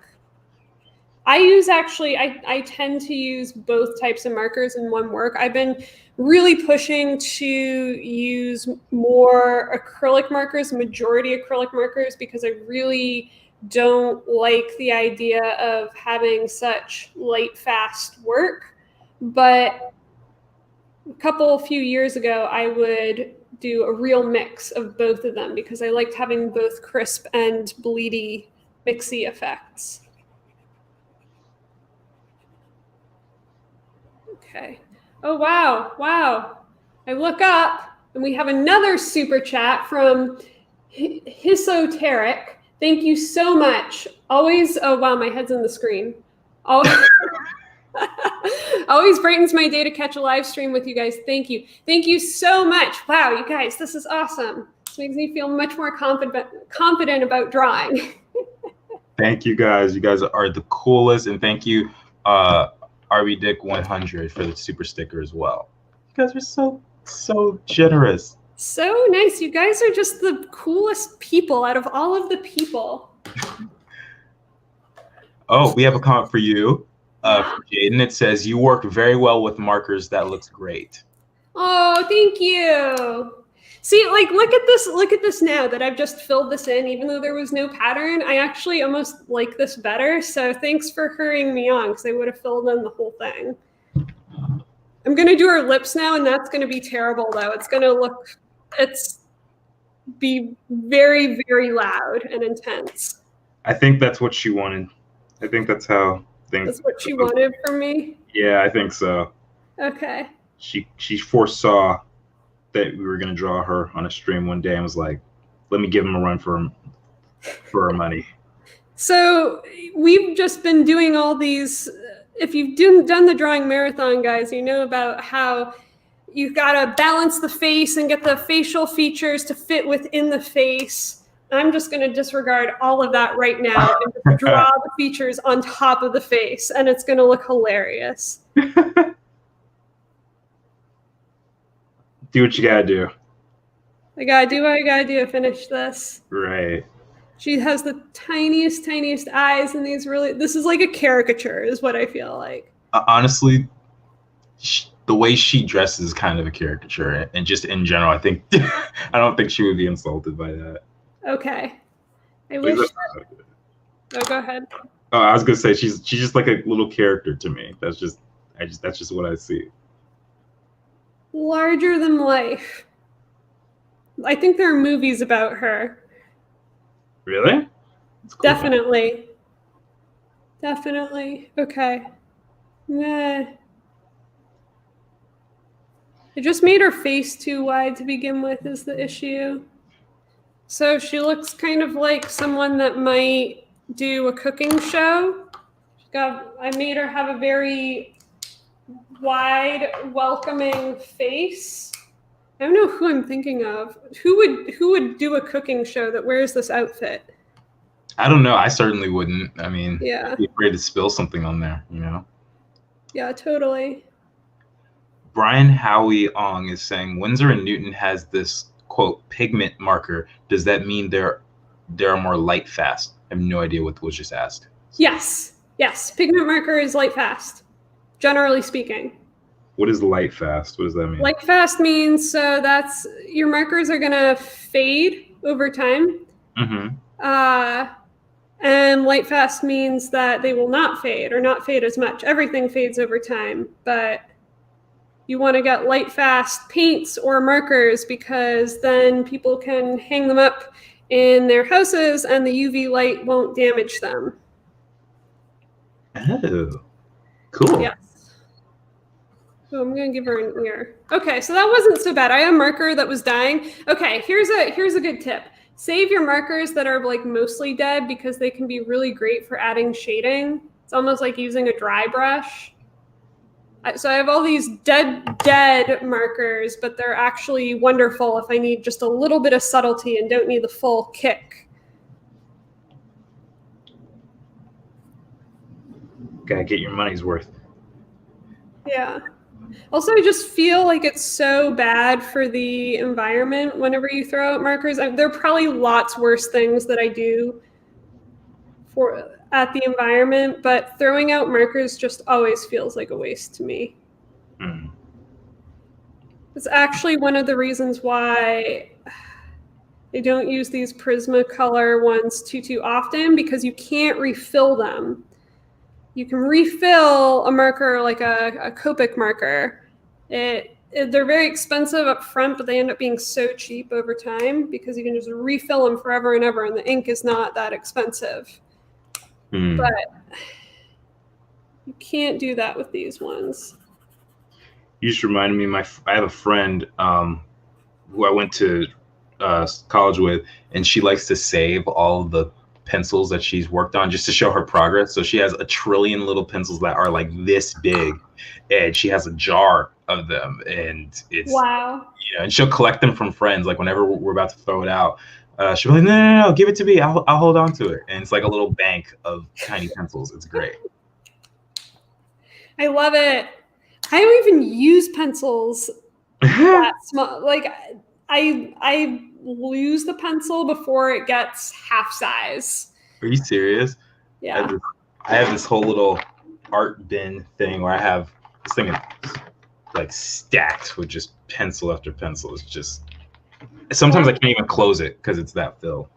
[SPEAKER 2] I tend to use both types of markers in one work. I've been really pushing to use more acrylic markers, majority acrylic markers, because I really don't like the idea of having such light, fast work. But a few years ago, I would do a real mix of both of them because I liked having both crisp and bleedy, mixy effects. Okay. Oh, wow. Wow. I look up and we have another super chat from Hisoteric. Thank you so much. Always, oh wow, my head's in the screen. Always, always brightens my day to catch a live stream with you guys. Thank you. Thank you so much. Wow, you guys, this is awesome. This makes me feel much more confident about drawing.
[SPEAKER 1] Thank you guys. You guys are the coolest. And thank you, RB Dick 100 for the super sticker as well. You guys are so generous.
[SPEAKER 2] So nice. You guys are just the coolest people out of all of the people.
[SPEAKER 1] Oh, we have a comment for you, from Jaden. It says, you work very well with markers. That looks great.
[SPEAKER 2] Oh, thank you. See, like, look at this now that I've just filled this in, even though there was no pattern. I actually almost like this better. So thanks for hurrying me on because I would have filled in the whole thing. I'm going to do her lips now, and that's going to be terrible, though. It's going to be very, very loud and intense.
[SPEAKER 1] I think that's what she wanted. I think that's how things.
[SPEAKER 2] That's what she wanted from me?
[SPEAKER 1] Yeah, I think so.
[SPEAKER 2] Okay.
[SPEAKER 1] She foresaw that we were going to draw her on a stream one day and was like, let me give him a run for her money.
[SPEAKER 2] So we've just been doing all these. If you've done the drawing marathon, guys, you know about how you've got to balance the face and get the facial features to fit within the face. I'm just going to disregard all of that right now and just draw the features on top of the face, and it's going to look hilarious.
[SPEAKER 1] Do what you got to do.
[SPEAKER 2] I got to do what I got to do to finish this.
[SPEAKER 1] Right.
[SPEAKER 2] She has the tiniest eyes, and this is like a caricature is what I feel like.
[SPEAKER 1] Honestly, the way she dresses is kind of a caricature, and just in general, I think I don't think she would be insulted by that.
[SPEAKER 2] Okay. I wish. Oh, go ahead.
[SPEAKER 1] Oh, I was gonna say she's just like a little character to me. That's just what I see.
[SPEAKER 2] Larger than life. I think there are movies about her.
[SPEAKER 1] Really? Cool.
[SPEAKER 2] Definitely. Okay. Nah. I just made her face too wide to begin with is the issue. So she looks kind of like someone that might do a cooking show. I made her have a very wide, welcoming face. I don't know who I'm thinking of. Who would do a cooking show that wears this outfit?
[SPEAKER 1] I don't know. I certainly wouldn't. I mean,
[SPEAKER 2] yeah.
[SPEAKER 1] I'd be afraid to spill something on there, you know?
[SPEAKER 2] Yeah, totally.
[SPEAKER 1] Brian Howie Ong is saying Winsor & Newton has this, quote, pigment marker. Does that mean they're more light fast? I have no idea what was just asked.
[SPEAKER 2] Yes. Pigment marker is light fast, generally speaking.
[SPEAKER 1] What is light fast? What does that mean?
[SPEAKER 2] Light fast means that's your markers are gonna fade over time.
[SPEAKER 1] Mm-hmm.
[SPEAKER 2] And light fast means that they will not fade or not fade as much. Everything fades over time, but you want to get light fast paints or markers, because then people can hang them up in their houses and the UV light won't damage them.
[SPEAKER 1] Oh, cool.
[SPEAKER 2] Yes. So I'm gonna give her an ear. Okay, so that wasn't so bad. I had a marker that was dying. Okay, here's a good tip. Save your markers that are like mostly dead, because they can be really great for adding shading. It's almost like using a dry brush. So I have all these dead markers, but they're actually wonderful if I need just a little bit of subtlety and don't need the full kick.
[SPEAKER 1] Gotta get your money's worth.
[SPEAKER 2] Yeah. Also, I just feel like it's so bad for the environment whenever you throw out markers. There are probably lots worse things that I do at the environment, but throwing out markers just always feels like a waste to me.
[SPEAKER 1] Mm.
[SPEAKER 2] It's actually one of the reasons why they don't use these Prismacolor ones too often, because you can't refill them. You can refill a marker like a Copic marker. They're very expensive up front, but they end up being so cheap over time because you can just refill them forever and ever, and the ink is not that expensive.
[SPEAKER 1] Mm.
[SPEAKER 2] But you can't do that with these ones.
[SPEAKER 1] You just reminded me, I have a friend who I went to college with, and she likes to save all of the pencils that she's worked on just to show her progress. So she has a trillion little pencils that are like this big, and she has a jar of them, and it's
[SPEAKER 2] wow.
[SPEAKER 1] You know, and she'll collect them from friends. Like whenever we're about to throw it out, she'll be like, no, give it to me. I'll hold on to it. And it's like a little bank of tiny pencils. It's great.
[SPEAKER 2] I love it. I don't even use pencils that small. Like I lose the pencil before it gets half size.
[SPEAKER 1] Are you serious?
[SPEAKER 2] Yeah.
[SPEAKER 1] I have this whole little art bin thing where I have this thing like stacked with just pencil after pencil. It's just sometimes I can't even close it because it's that filled.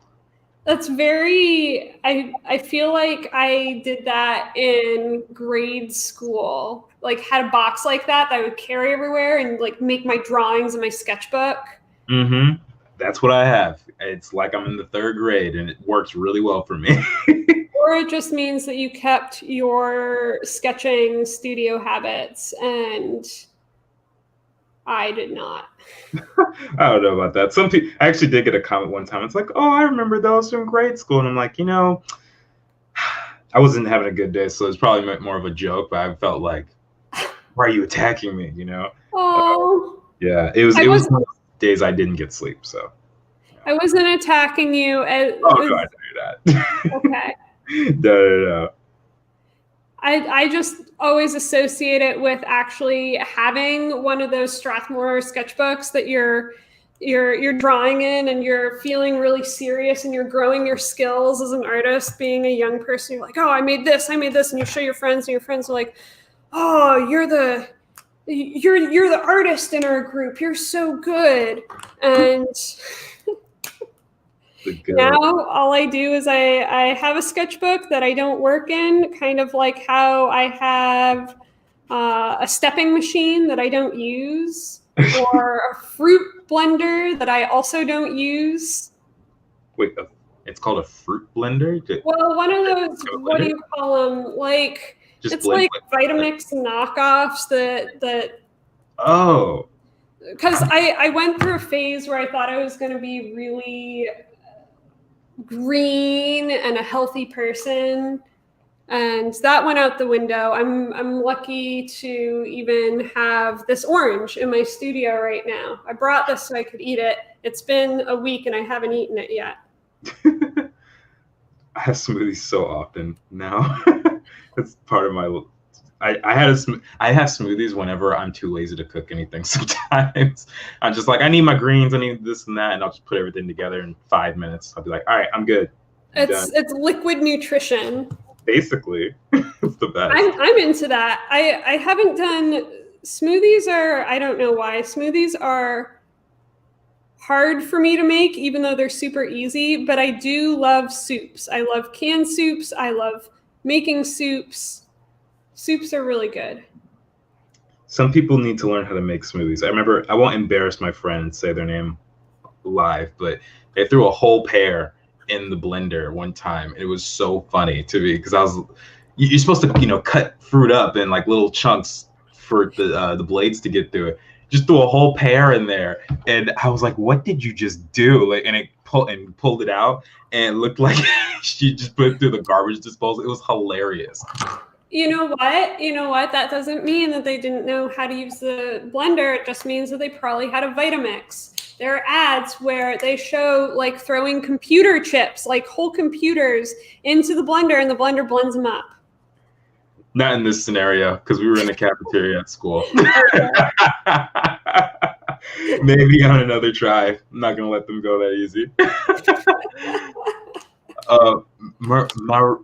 [SPEAKER 2] That's very, I feel like I did that in grade school. Like had a box like that I would carry everywhere and like make my drawings in my sketchbook.
[SPEAKER 1] Mm-hmm. That's what I have. It's like I'm in the 3rd grade, and it works really well for me.
[SPEAKER 2] Or it just means that you kept your sketching studio habits, and I did not.
[SPEAKER 1] I don't know about that. Some people, I actually did get a comment one time. It's like, oh, I remember those from grade school. And I'm like, I wasn't having a good day, so it's probably more of a joke, but I felt like, why are you attacking me,
[SPEAKER 2] Oh.
[SPEAKER 1] Yeah, it was one of those days I didn't get sleep, so.
[SPEAKER 2] I wasn't attacking you.
[SPEAKER 1] No, I knew that.
[SPEAKER 2] Okay.
[SPEAKER 1] No.
[SPEAKER 2] I just always associate it with actually having one of those Strathmore sketchbooks that you're drawing in, and you're feeling really serious, and you're growing your skills as an artist. Being a young person, you're like, oh, I made this, and you show your friends, and your friends are like, oh, you're the artist in our group. You're so good. And now all I do is I have a sketchbook that I don't work in, kind of like how I have a stepping machine that I don't use, or a fruit blender that I also don't use.
[SPEAKER 1] Wait, it's called a fruit blender?
[SPEAKER 2] Well, one of those, what do you call them? Like, it's like Vitamix knockoffs that.
[SPEAKER 1] Oh.
[SPEAKER 2] Because I went through a phase where I thought I was going to be really green and a healthy person, and that went out the window. I'm lucky to even have this orange in my studio right now. I brought this so I could eat it. It's been a week and I haven't eaten it yet.
[SPEAKER 1] I have smoothies so often now. It's part of my. I have smoothies whenever I'm too lazy to cook anything. Sometimes I'm just like, I need my greens, I need this and that, and I'll just put everything together in 5 minutes. I'll be like, all right, I'm good.
[SPEAKER 2] It's liquid nutrition.
[SPEAKER 1] Basically, it's the best.
[SPEAKER 2] I'm into that. I haven't done smoothies. I don't know why smoothies are hard for me to make, even though they're super easy. But I do love soups. I love canned soups. I love making soups. Soups are really good.
[SPEAKER 1] Some people need to learn how to make smoothies. I remember, I won't embarrass my friend and say their name live, but they threw a whole pear in the blender one time. It was so funny to me because you're supposed to, cut fruit up in like little chunks for the blades to get through it. Just threw a whole pear in there, and I was like, "What did you just do?" Like, and it pulled it out, and it looked like she just put it through the garbage disposal. It was hilarious.
[SPEAKER 2] You know what? You know what? That doesn't mean that they didn't know how to use the blender. It just means that they probably had a Vitamix. There are ads where they show like throwing computer chips, like whole computers, into the blender, and the blender blends them up.
[SPEAKER 1] Not in this scenario, because we were in a cafeteria at school. Maybe on another try. I'm not gonna let them go that easy.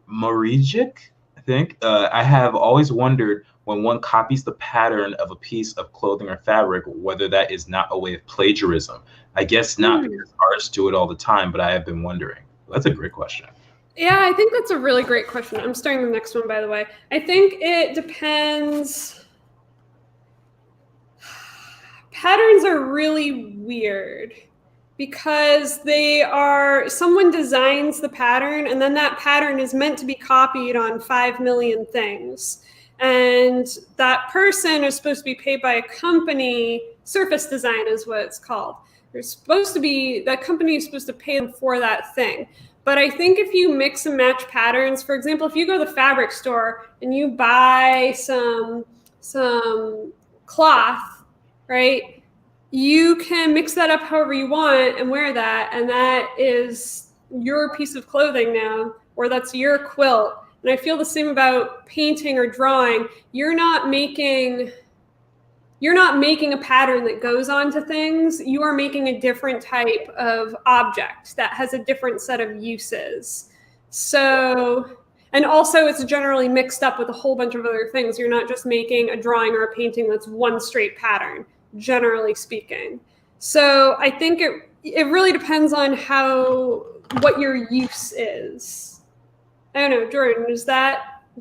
[SPEAKER 1] Marijic, I think. I have always wondered when one copies the pattern of a piece of clothing or fabric, whether that is not a way of plagiarism. I guess not, because artists do it all the time, but I have been wondering. That's a great question.
[SPEAKER 2] Yeah, I think that's a really great question. I'm starting the next one, by the way. I think it depends. Patterns are really weird because someone designs the pattern, and then that pattern is meant to be copied on 5 million things. And that person is supposed to be paid by a company. Surface design is what it's called. That company is supposed to pay them for that thing. But I think if you mix and match patterns, for example, if you go to the fabric store and you buy some cloth, right, you can mix that up however you want and wear that, and that is your piece of clothing now, or that's your quilt. And I feel the same about painting or drawing. You're not making a pattern that goes onto things. You are making a different type of object that has a different set of uses. So, and also it's generally mixed up with a whole bunch of other things. You're not just making a drawing or a painting that's one straight pattern, generally speaking. So I think it really depends on what your use is. I don't know, Jordan, do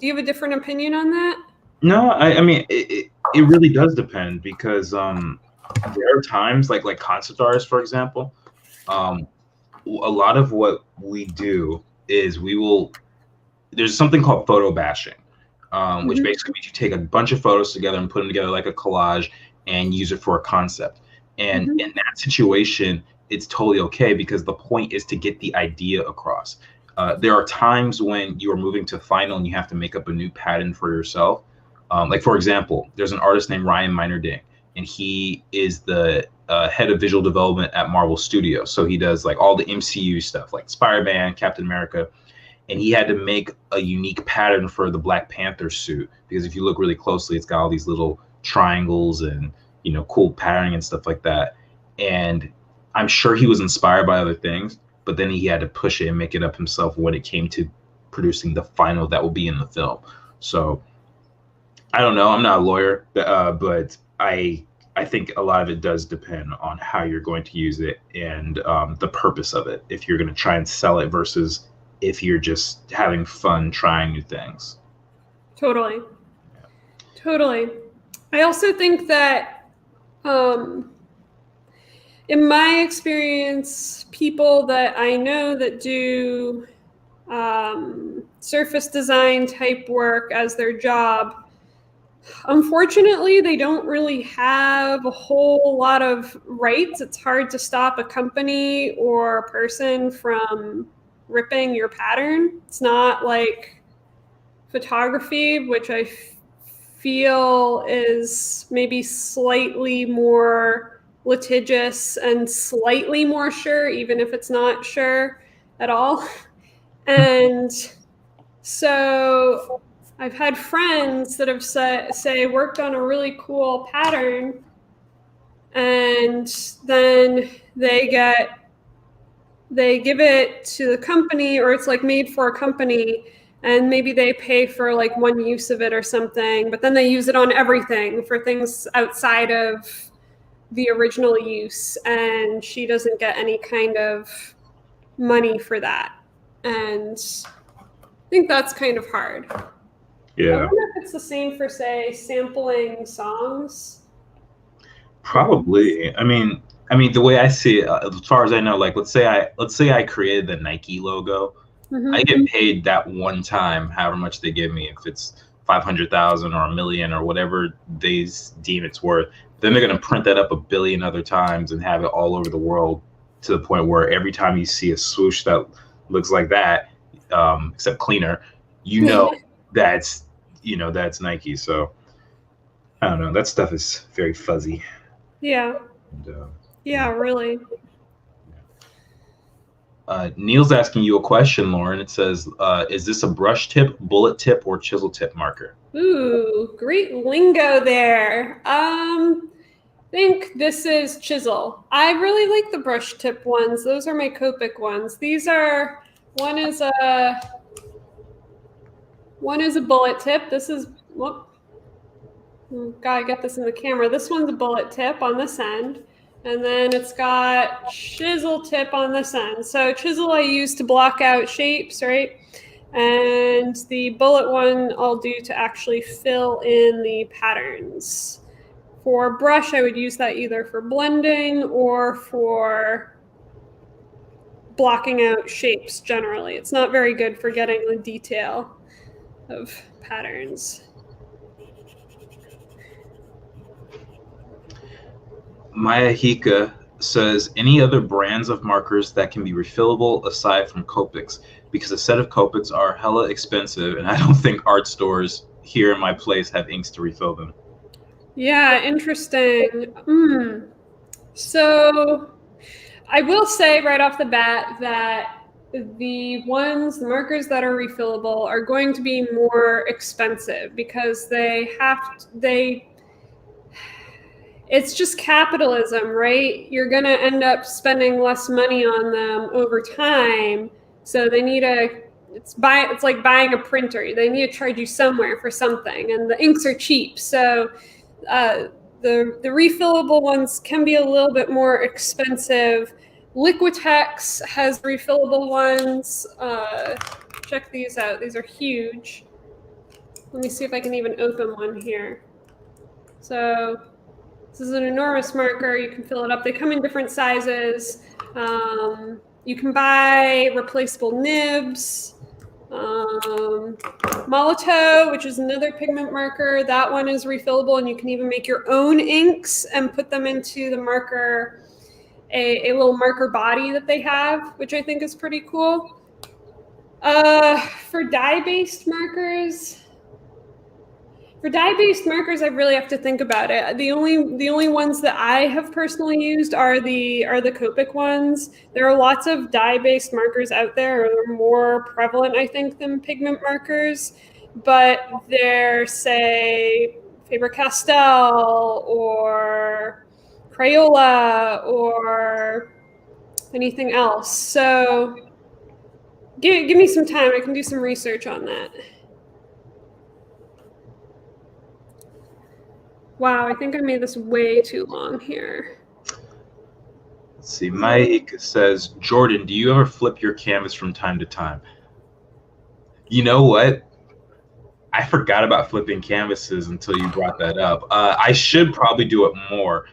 [SPEAKER 2] you have a different opinion on that?
[SPEAKER 1] No, I mean, it really does depend, because there are times like concept artists, for example, a lot of what we do is there's something called photobashing, which basically means you take a bunch of photos together and put them together like a collage and use it for a concept. And in that situation, it's totally okay, because the point is to get the idea across. There are times when you are moving to final and you have to make up a new pattern for yourself. Like, for example, there's an artist named Ryan Minerding, and he is the head of visual development at Marvel Studios. So he does like all the MCU stuff, like Spider-Man, Captain America. And he had to make a unique pattern for the Black Panther suit, because if you look really closely, it's got all these little triangles and, cool patterning and stuff like that. And I'm sure he was inspired by other things, but then he had to push it and make it up himself when it came to producing the final that will be in the film. So I don't know. I'm not a lawyer, but I think a lot of it does depend on how you're going to use it and the purpose of it. If you're going to try and sell it versus if you're just having fun trying new things.
[SPEAKER 2] Totally. Totally. I also think that in my experience, people that I know that do surface design type work as their job, unfortunately, they don't really have a whole lot of rights. It's hard to stop a company or a person from ripping your pattern. It's not like photography, which I feel is maybe slightly more litigious and slightly more sure, even if it's not sure at all. And so I've had friends that have say worked on a really cool pattern, and then they give it to the company, or it's like made for a company, and maybe they pay for like one use of it or something, but then they use it on everything for things outside of the original use, and she doesn't get any kind of money for that. And I think that's kind of hard. I
[SPEAKER 1] Yeah,
[SPEAKER 2] wonder if it's the same for, say, sampling songs.
[SPEAKER 1] probably. I mean, the way I see it, as far as I know, like let's say I created the Nike logo. I
[SPEAKER 2] Mm-hmm.
[SPEAKER 1] get paid that one time, however much they give me, if it's 500,000 or a million or whatever they deem it's worth. Then they're gonna print that up a billion other times and have it all over the world to the point where every time you see a swoosh that looks like that, except cleaner, you know that's that's Nike. So I don't know. That stuff is very fuzzy.
[SPEAKER 2] Yeah.
[SPEAKER 1] And,
[SPEAKER 2] Yeah, really.
[SPEAKER 1] Neil's asking you a question, Lauren. It says, "Is this a brush tip, bullet tip, or chisel tip marker?"
[SPEAKER 2] Ooh, great lingo there. I think this is chisel. I really like the brush tip ones. Those are my Copic ones. These are one is a bullet tip. This is whoop. Gotta get this in the camera. This one's a bullet tip on this end. And then it's got chisel tip on this end. So chisel I use to block out shapes, right? And the bullet one I'll do to actually fill in the patterns. For brush, I would use that either for blending or for blocking out shapes generally. It's not very good for getting the detail of patterns.
[SPEAKER 1] Maya Hika says, "Any other brands of markers that can be refillable aside from Copics? Because a set of Copics are hella expensive, and I don't think art stores here in my place have inks to refill them."
[SPEAKER 2] Yeah, interesting. So I will say right off the bat that the markers that are refillable are going to be more expensive because it's just capitalism, right? You're going to end up spending less money on them over time. So they need it's like buying a printer. They need to charge you somewhere for something, and the inks are cheap. So the refillable ones can be a little bit more expensive. Liquitex has refillable ones. Check these out. These are huge. Let me see if I can even open one here. So this is an enormous marker. You can fill it up. They come in different sizes. You can buy replaceable nibs. Molotow, which is another pigment marker, that one is refillable, and you can even make your own inks and put them into the marker, a little marker body that they have, which I think is pretty cool. For dye-based markers, I really have to think about it. The only ones that I have personally used are the Copic ones. There are lots of dye-based markers out there. They're more prevalent, I think, than pigment markers. But they're, say, Faber-Castell or Crayola or anything else. So give me some time. I can do some research on that. Wow, I think I made this way too long here.
[SPEAKER 1] Let's see. Mike says, "Jordan, do you ever flip your canvas from time to time?" You know what? I forgot about flipping canvases until you brought that up. I should probably do it more.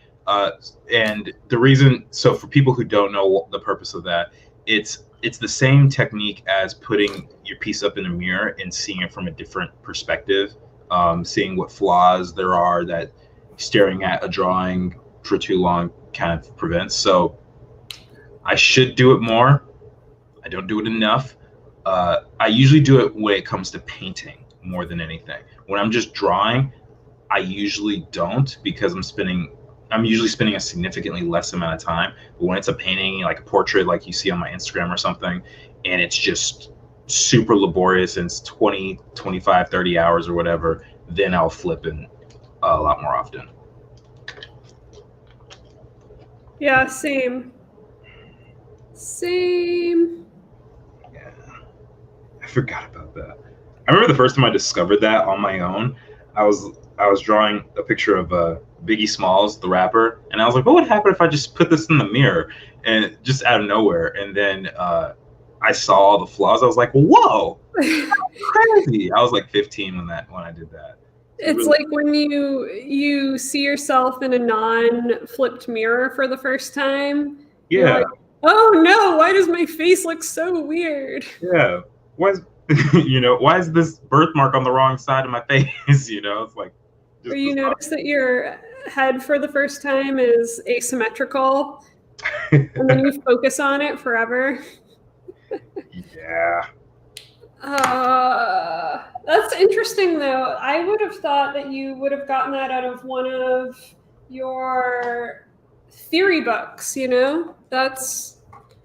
[SPEAKER 1] And the reason, so for people who don't know the purpose of that, it's the same technique as putting your piece up in a mirror and seeing it from a different perspective. Seeing what flaws there are that staring at a drawing for too long kind of prevents. So I should do it more. I don't do it enough. I usually do it when it comes to painting more than anything. When I'm just drawing, I usually don't, because I'm usually spending a significantly less amount of time. But when it's a painting, like a portrait, like you see on my Instagram or something, and it's just super laborious and it's 20, 25, 30 hours or whatever, then I'll flip in a lot more often.
[SPEAKER 2] Yeah, same.
[SPEAKER 1] Yeah, I forgot about that. I remember the first time I discovered that on my own. I was drawing a picture of Biggie Smalls, the rapper, and I was like, what would happen if I just put this in the mirror, and just out of nowhere, and then I saw all the flaws. I was like, whoa, Crazy. I was like 15 when I did that.
[SPEAKER 2] It's
[SPEAKER 1] really
[SPEAKER 2] like when you see yourself in a non-flipped mirror for the first time. You're
[SPEAKER 1] yeah,
[SPEAKER 2] like, oh no, why does my face look so weird?
[SPEAKER 1] yeah. Why is why is this birthmark on the wrong side of my face? It's like
[SPEAKER 2] Or
[SPEAKER 1] just
[SPEAKER 2] you notice that your head for the first time is asymmetrical, and then you focus on it forever.
[SPEAKER 1] yeah.
[SPEAKER 2] That's interesting, though. I would have thought that you would have gotten that out of one of your theory books, That's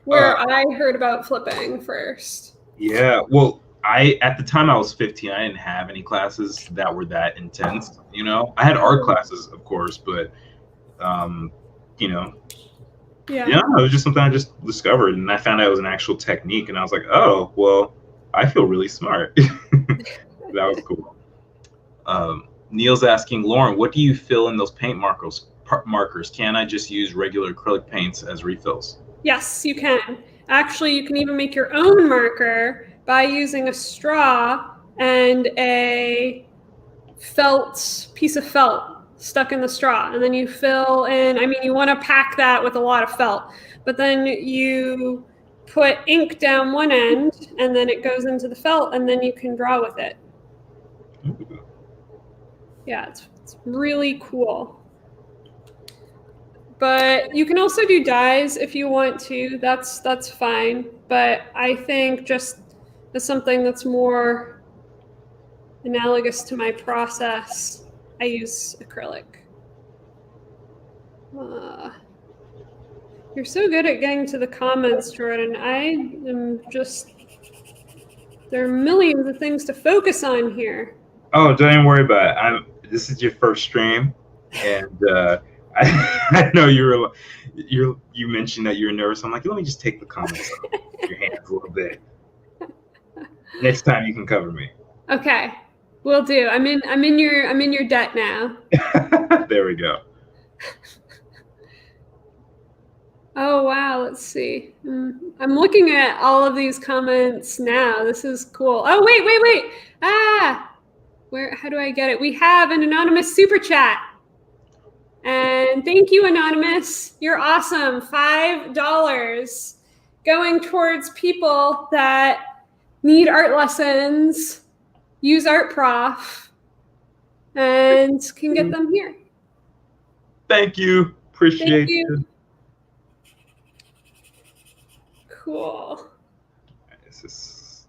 [SPEAKER 2] where I heard about flipping first.
[SPEAKER 1] Yeah. Well, at the time I was 15, I didn't have any classes that were that intense. I had art classes, of course, but yeah, it was just something I just discovered, and I found out it was an actual technique, and I was like, oh, well, I feel really smart. That was cool. Neil's asking, Lauren, what do you fill in those paint markers? Can I just use regular acrylic paints as refills?
[SPEAKER 2] Yes, you can. Actually, you can even make your own marker by using a straw and a piece of felt stuck in the straw. And then you fill in, you want to pack that with a lot of felt, but then you put ink down one end and then it goes into the felt and then you can draw with it. Yeah, it's really cool. But you can also do dyes if you want to. That's fine. But I think just as something that's more analogous to my process, I use acrylic. You're so good at getting to the comments, Jordan. There are millions of things to focus on here.
[SPEAKER 1] Oh, don't even worry about it. This is your first stream, and I know you mentioned that you were nervous. I'm like, let me just take the comments off your hands a little bit. Next time you can cover me.
[SPEAKER 2] Okay, will do. I'm in your debt now.
[SPEAKER 1] There we go.
[SPEAKER 2] Oh wow, let's see. I'm looking at all of these comments now. This is cool. Oh wait. How do I get it? We have an anonymous super chat. And thank you, Anonymous. You're awesome. $5 going towards people that need art lessons, use Art Prof, and can get them here.
[SPEAKER 1] Thank you. Appreciate you.
[SPEAKER 2] Cool. This is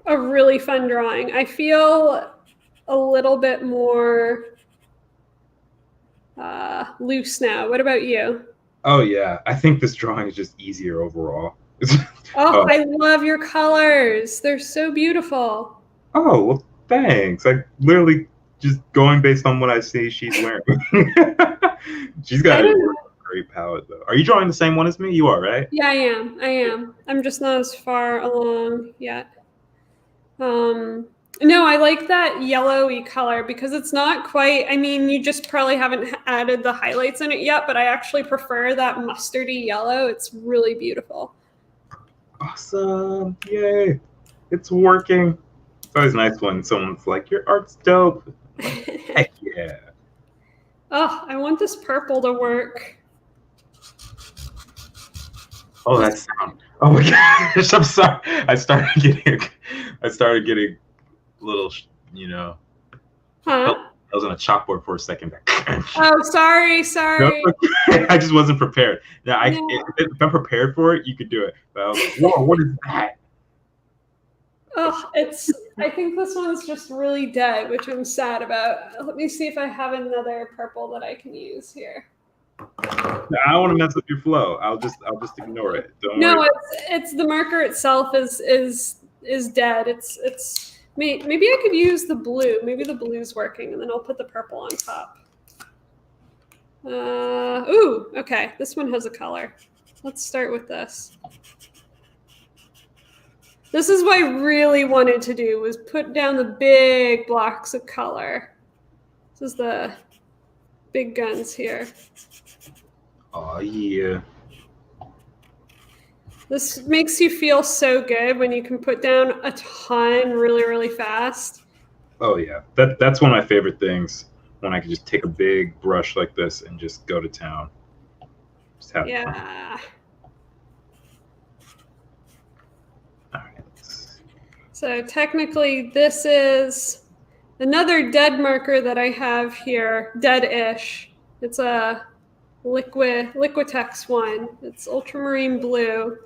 [SPEAKER 2] a really fun drawing. I feel a little bit more loose now. What about you?
[SPEAKER 1] Oh yeah, I think this drawing is just easier overall.
[SPEAKER 2] I love your colors. They're so beautiful.
[SPEAKER 1] Oh, well, thanks. I literally just going based on what I see she's wearing. She's got a great palette, though. Are you drawing the same one as me? You are, right?
[SPEAKER 2] Yeah, I am. I'm just not as far along yet. No, I like that yellowy color because it's not quite, you just probably haven't added the highlights in it yet, but I actually prefer that mustardy yellow. It's really beautiful.
[SPEAKER 1] Awesome. Yay. It's working. It's always nice when someone's like, your art's dope. Heck yeah.
[SPEAKER 2] Oh, I want this purple to work.
[SPEAKER 1] Oh, that sound. Oh my gosh, I'm sorry. I started getting little,
[SPEAKER 2] Huh?
[SPEAKER 1] I was on a chalkboard for a second.
[SPEAKER 2] Oh, sorry.
[SPEAKER 1] No, I just wasn't prepared. Now, if I'm prepared for it, you could do it. But I was like, whoa, what is that?
[SPEAKER 2] Oh, I think this one's just really dead, which I'm sad about. Let me see if I have another purple that I can use here.
[SPEAKER 1] No, I don't want to mess up your flow. I'll just ignore it. Don't worry.
[SPEAKER 2] No, it's the marker itself is dead. It's maybe I could use the blue. Maybe the blue's working, and then I'll put the purple on top. Ooh, okay. This one has a color. Let's start with this. This is what I really wanted to do, was put down the big blocks of color. This is the big guns here.
[SPEAKER 1] Oh, yeah.
[SPEAKER 2] This makes you feel so good when you can put down a ton really, really fast.
[SPEAKER 1] Oh yeah, that's one of my favorite things, when I can just take a big brush like this and just go to town. Just have fun. All right.
[SPEAKER 2] So technically this is another dead marker that I have here, dead-ish. It's a Liquitex one. It's ultramarine blue.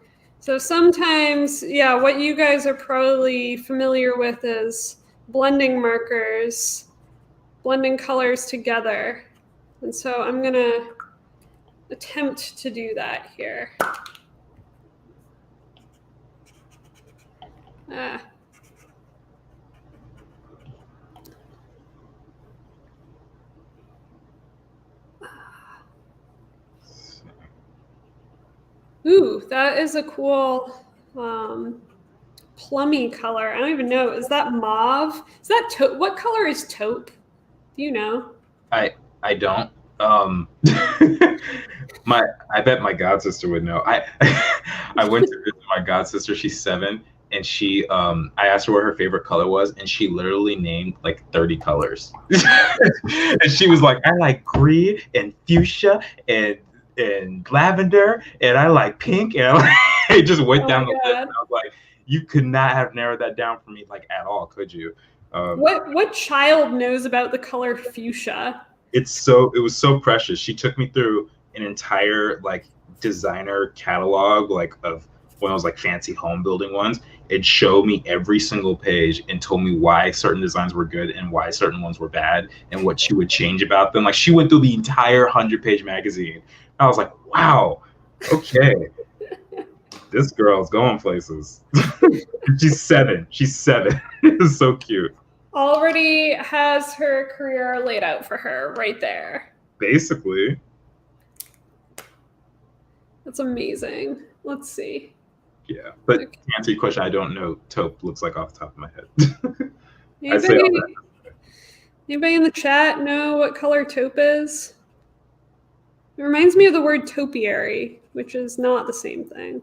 [SPEAKER 2] So sometimes, yeah, what you guys are probably familiar with is blending markers, blending colors together. And so I'm gonna attempt to do that here. Ooh, that is a cool plummy color. I don't even know. Is that mauve? Is that taupe? What color is taupe? Do you know?
[SPEAKER 1] I don't. I bet my god sister would know. I went to visit my god sister. She's 7, and she I asked her what her favorite color was, and she literally named like 30 colors. And she was like, I like green and fuchsia and lavender, and I like pink, and it just went down the list. And I was like, you could not have narrowed that down for me like at all, could you?
[SPEAKER 2] What child knows about the color fuchsia?
[SPEAKER 1] It was so precious. She took me through an entire like designer catalog, like of one of those like fancy home building ones. It showed me every single page and told me why certain designs were good and why certain ones were bad and what she would change about them. Like, she went through the entire 100-page magazine. I was like, wow, okay. This girl's going places. She's 7. It's so cute.
[SPEAKER 2] Already has her career laid out for her right there.
[SPEAKER 1] Basically.
[SPEAKER 2] That's amazing. Let's see.
[SPEAKER 1] Yeah, but to answer your question, I don't know taupe looks like off the top of my head.
[SPEAKER 2] Anybody in the chat know what color taupe is? It reminds me of the word topiary, which is not the same thing.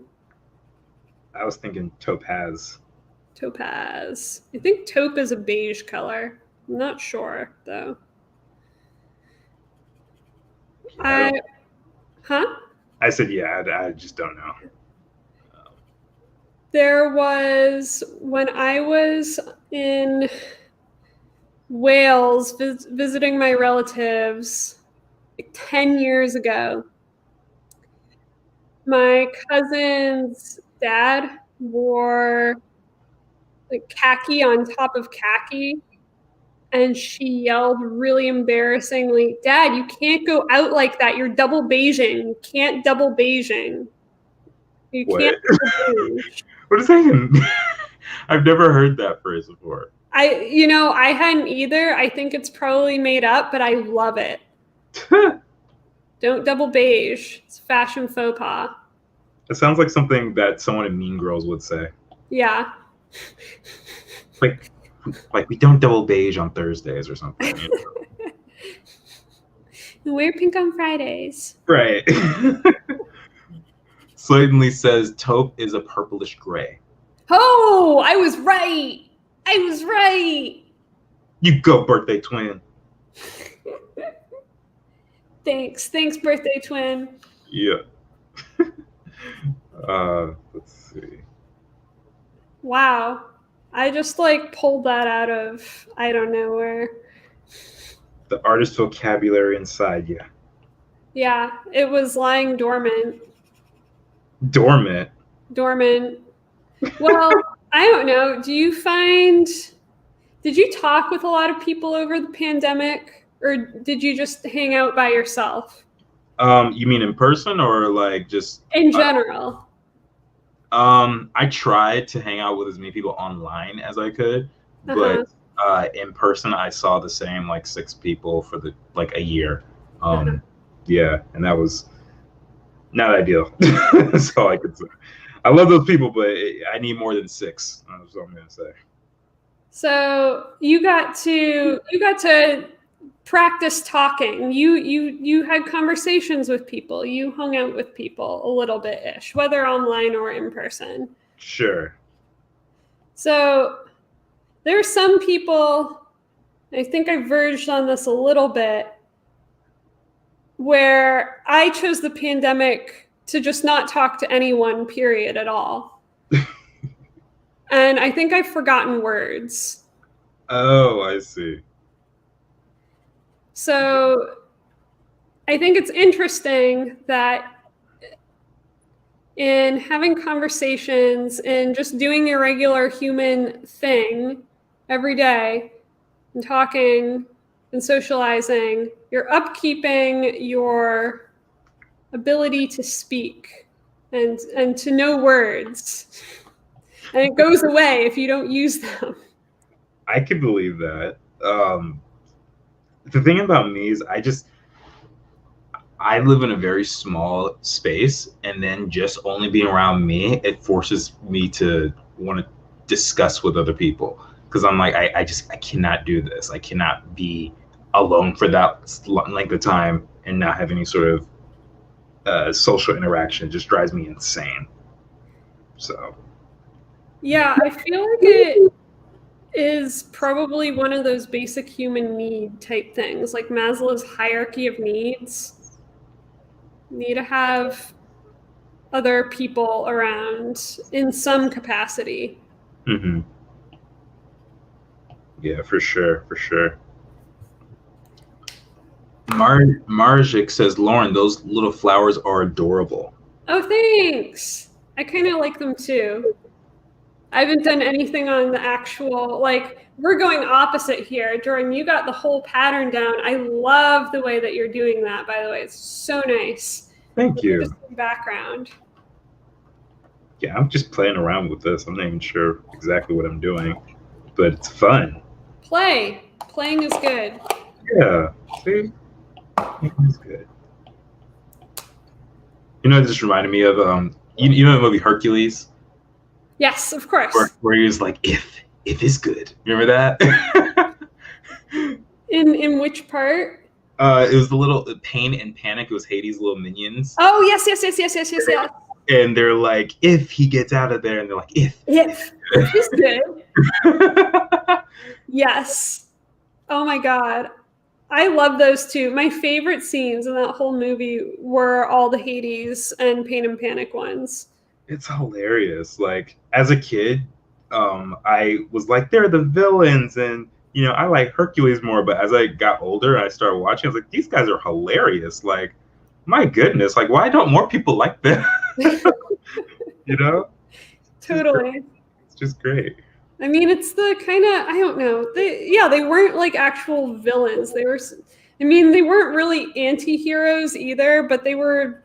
[SPEAKER 1] I was thinking topaz.
[SPEAKER 2] Topaz. I think taupe is a beige color. I'm not sure, though. I said,
[SPEAKER 1] yeah, I just don't know.
[SPEAKER 2] There was, when I was in Wales visiting my relatives like 10 years ago, my cousin's dad wore like khaki on top of khaki, and she yelled really embarrassingly, "Dad, you can't go out like that. You're double beiging. You can't double beiging. You can't double beige."
[SPEAKER 1] What is that? I've never heard that phrase before.
[SPEAKER 2] I hadn't either. I think it's probably made up, but I love it. Don't double beige. It's fashion faux pas.
[SPEAKER 1] It sounds like something that someone in Mean Girls would say.
[SPEAKER 2] Yeah.
[SPEAKER 1] Like we don't double beige on Thursdays or something.
[SPEAKER 2] Wear pink on Fridays.
[SPEAKER 1] Right. Slaytonly says taupe is a purplish gray.
[SPEAKER 2] Oh, I was right. I was right.
[SPEAKER 1] You go, birthday twin.
[SPEAKER 2] Thanks, birthday twin.
[SPEAKER 1] Yeah. Let's see.
[SPEAKER 2] Wow. I just pulled that out of I don't know where.
[SPEAKER 1] The artist vocabulary inside you.
[SPEAKER 2] Yeah, it was lying dormant.
[SPEAKER 1] Dormant.
[SPEAKER 2] Well, I don't know. Did you talk with a lot of people over the pandemic, or did you just hang out by yourself?
[SPEAKER 1] You mean in person or just
[SPEAKER 2] in general?
[SPEAKER 1] I tried to hang out with as many people online as I could, but in person I saw the same 6 people for a year. Yeah, and that was not ideal. That's all I could say. I love those people, but I need more than 6. That's what I'm gonna say.
[SPEAKER 2] So you got to practice talking. You had conversations with people. You hung out with people a little bit-ish, whether online or in person.
[SPEAKER 1] Sure.
[SPEAKER 2] So there are some people, I think I verged on this a little bit, where I chose the pandemic to just not talk to anyone, period, at all. And I think I've forgotten words.
[SPEAKER 1] Oh, I see.
[SPEAKER 2] So I think it's interesting that in having conversations and just doing your regular human thing every day and talking and socializing, you're upkeeping your ability to speak and to know words. And it goes away if you don't use them.
[SPEAKER 1] I can believe that. The thing about me is I live in a very small space, and then just only being around me, it forces me to want to discuss with other people. Because I'm like, I cannot do this. I cannot be alone for that length of time and not have any sort of social interaction. It just drives me insane. So.
[SPEAKER 2] Yeah, I feel like it is probably one of those basic human need type things, like Maslow's hierarchy of needs. You need to have other people around in some capacity.
[SPEAKER 1] Mm-hmm. Yeah, for sure, for sure. Marjik says, Lauren, those little flowers are adorable.
[SPEAKER 2] Oh, thanks. I kind of like them too. I haven't done anything on the actual, like, we're going opposite here. Jordan, you got the whole pattern down. I love the way that you're doing that, by the way. It's so nice.
[SPEAKER 1] Thank you.
[SPEAKER 2] Just in background.
[SPEAKER 1] Yeah, I'm just playing around with this. I'm not even sure exactly what I'm doing, but it's fun.
[SPEAKER 2] Play. Playing is good.
[SPEAKER 1] Yeah, see? Playing is good. You know, it just reminded me of, you know the movie Hercules?
[SPEAKER 2] Yes, of course.
[SPEAKER 1] Where he was like, if it's good. Remember that?
[SPEAKER 2] In which part?
[SPEAKER 1] It was the little Pain and Panic. It was Hades' little minions.
[SPEAKER 2] Oh, yes.
[SPEAKER 1] And they're like, if he gets out of there, and they're like, if
[SPEAKER 2] he's good. Yes. Oh my God. I love those two. My favorite scenes in that whole movie were all the Hades and Pain and Panic ones.
[SPEAKER 1] It's hilarious. Like, as a kid, I was like, they're the villains, and you know, I like Hercules more. But as I got older, I started watching. I was like, these guys are hilarious. Like, my goodness, like, why don't more people like them? You know?
[SPEAKER 2] Totally.
[SPEAKER 1] It's just great.
[SPEAKER 2] I mean, it's the kind of, I don't know. They weren't like actual villains. They weren't really anti-heroes either, but they were,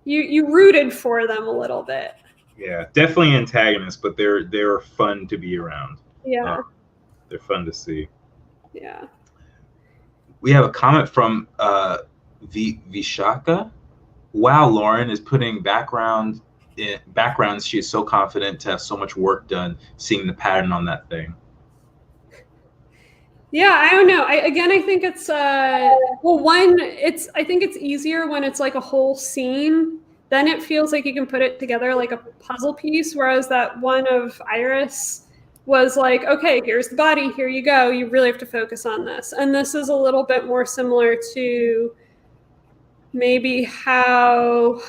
[SPEAKER 2] you rooted for them a little bit.
[SPEAKER 1] Yeah, definitely antagonists, but they're fun to be around.
[SPEAKER 2] Yeah.
[SPEAKER 1] They're fun to see.
[SPEAKER 2] Yeah.
[SPEAKER 1] We have a comment from Vishaka. Wow, Lauren is putting backgrounds. She is so confident to have so much work done, seeing the pattern on that thing.
[SPEAKER 2] Yeah, I don't know. I think it's I think it's easier when it's like a whole scene. Then it feels like you can put it together like a puzzle piece. Whereas that one of Iris was like, okay, here's the body, here you go. You really have to focus on this. And this is a little bit more similar to maybe how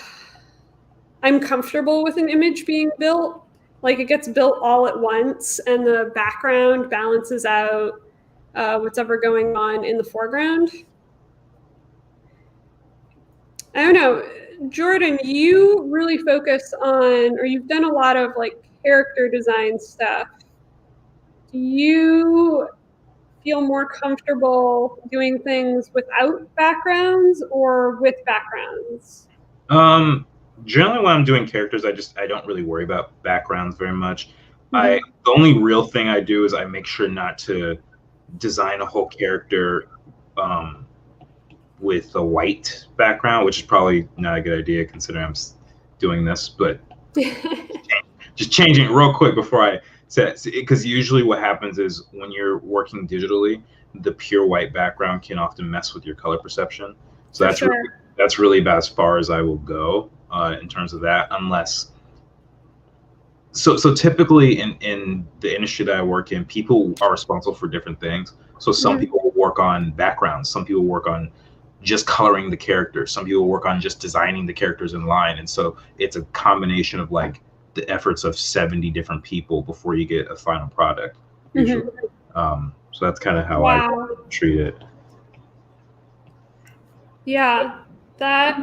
[SPEAKER 2] I'm comfortable with an image being built. Like, it gets built all at once and the background balances out what's ever going on in the foreground. I don't know. Jordan, you really focus on, or you've done a lot of like character design stuff. Do you feel more comfortable doing things without backgrounds or with backgrounds?
[SPEAKER 1] Generally when I'm doing characters, I don't really worry about backgrounds very much. Mm-hmm. The only real thing I do is I make sure not to design a whole character with a white background, which is probably not a good idea considering I'm doing this, but just changing it real quick before I because usually what happens is when you're working digitally, the pure white background can often mess with your color perception. So that's really about as far as I will go in terms of that, unless. So typically in the industry that I work in, people are responsible for different things. So some people will work on backgrounds, some people work on just coloring the characters, some people work on just designing the characters in line, and so it's a combination of like the efforts of 70 different people before you get a final product usually. So that's kind of how I treat it.
[SPEAKER 2] Yeah, that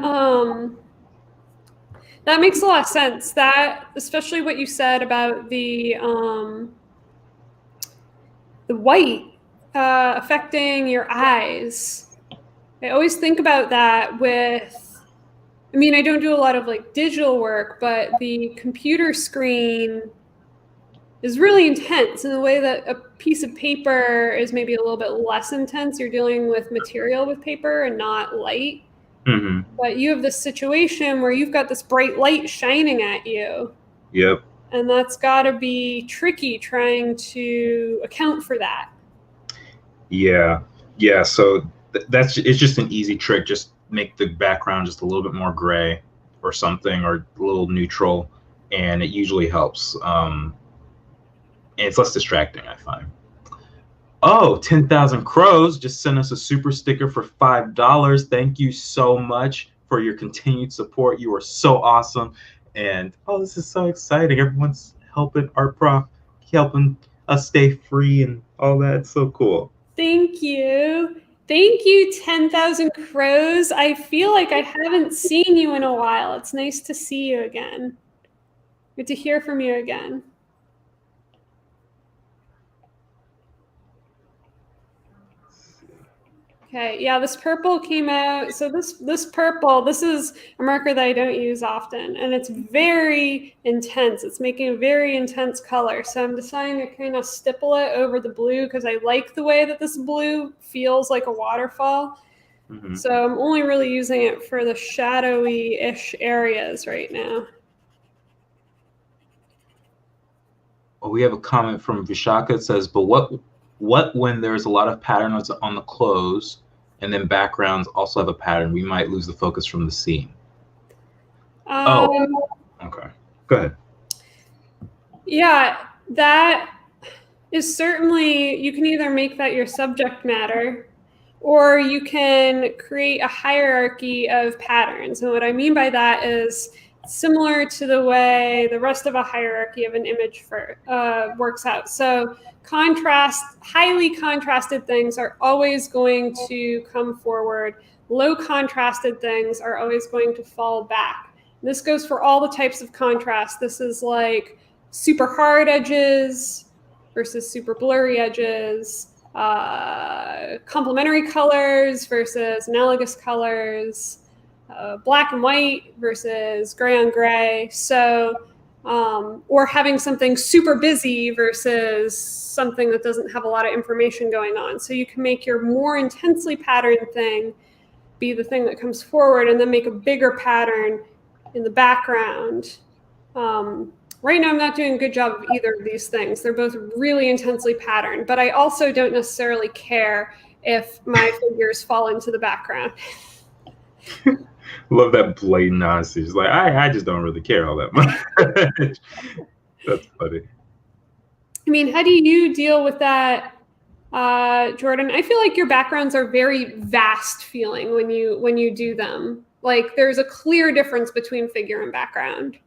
[SPEAKER 2] makes a lot of sense. That, especially what you said about the white affecting your eyes. I always think about that with, I mean, I don't do a lot of like digital work, but the computer screen is really intense in the way that a piece of paper is maybe a little bit less intense. You're dealing with material with paper and not light. But you have this situation where you've got this bright light shining at you.
[SPEAKER 1] Yep.
[SPEAKER 2] And that's got to be tricky trying to account for that. Yeah.
[SPEAKER 1] So it's just an easy trick. Just make the background just a little bit more gray or something, or a little neutral, and it usually helps. And it's less distracting, I find. Oh, 10,000 Crows just sent us a super sticker for $5. Thank you so much for your continued support. You are so awesome. And oh, this is so exciting. Everyone's helping Art Prof, helping us stay free and all that. It's so cool.
[SPEAKER 2] Thank you. Thank you, 10,000 Crows. I feel like I haven't seen you in a while. It's nice to see you again. Good to hear from you again. Okay, yeah, this purple came out. So this purple, this is a marker that I don't use often, and it's very intense. It's making a very intense color. So I'm deciding to kind of stipple it over the blue because I like the way that this blue feels like a waterfall. So I'm only really using it for the shadowy-ish areas right now.
[SPEAKER 1] Oh, we have a comment from Vishaka. It says, but what when there's a lot of patterns on the clothes and then backgrounds also have a pattern? We might lose the focus from the scene. Okay. Go ahead.
[SPEAKER 2] Yeah, that is certainly, you can either make that your subject matter, or you can create a hierarchy of patterns. And what I mean by that is similar to the way the rest of a hierarchy of an image works out. So highly contrasted things are always going to come forward. Low contrasted things are always going to fall back. This goes for all the types of contrast. This is like super hard edges versus super blurry edges, complementary colors versus analogous colors, black and white versus gray on gray. So, or having something super busy versus something that doesn't have a lot of information going on. So you can make your more intensely patterned thing be the thing that comes forward, and then make a bigger pattern in the background. Right now, I'm not doing a good job of either of these things. They're both really intensely patterned, but I also don't necessarily care if my figures fall into the background.
[SPEAKER 1] Love that blatant honesty. It's like, I just don't really care all that much. That's funny.
[SPEAKER 2] I mean, how do you deal with that, Jordan? I feel like your backgrounds are very vast feeling when you do them. Like there's a clear difference between figure and background.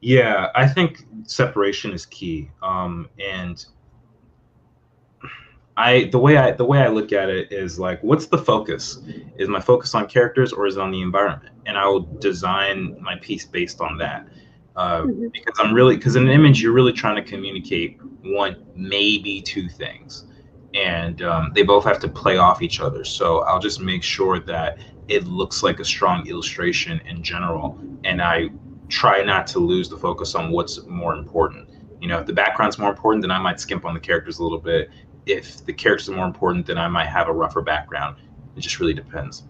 [SPEAKER 1] Yeah, I think separation is key. And the way I look at it is like, what's the focus? Is my focus on characters or is it on the environment? And I will design my piece based on that. Because in an image, you're really trying to communicate one, maybe two things. And they both have to play off each other. So I'll just make sure that it looks like a strong illustration in general. And I try not to lose the focus on what's more important. You know, if the background's more important, then I might skimp on the characters a little bit. If the characters are more important, then I might have a rougher background. It just really depends.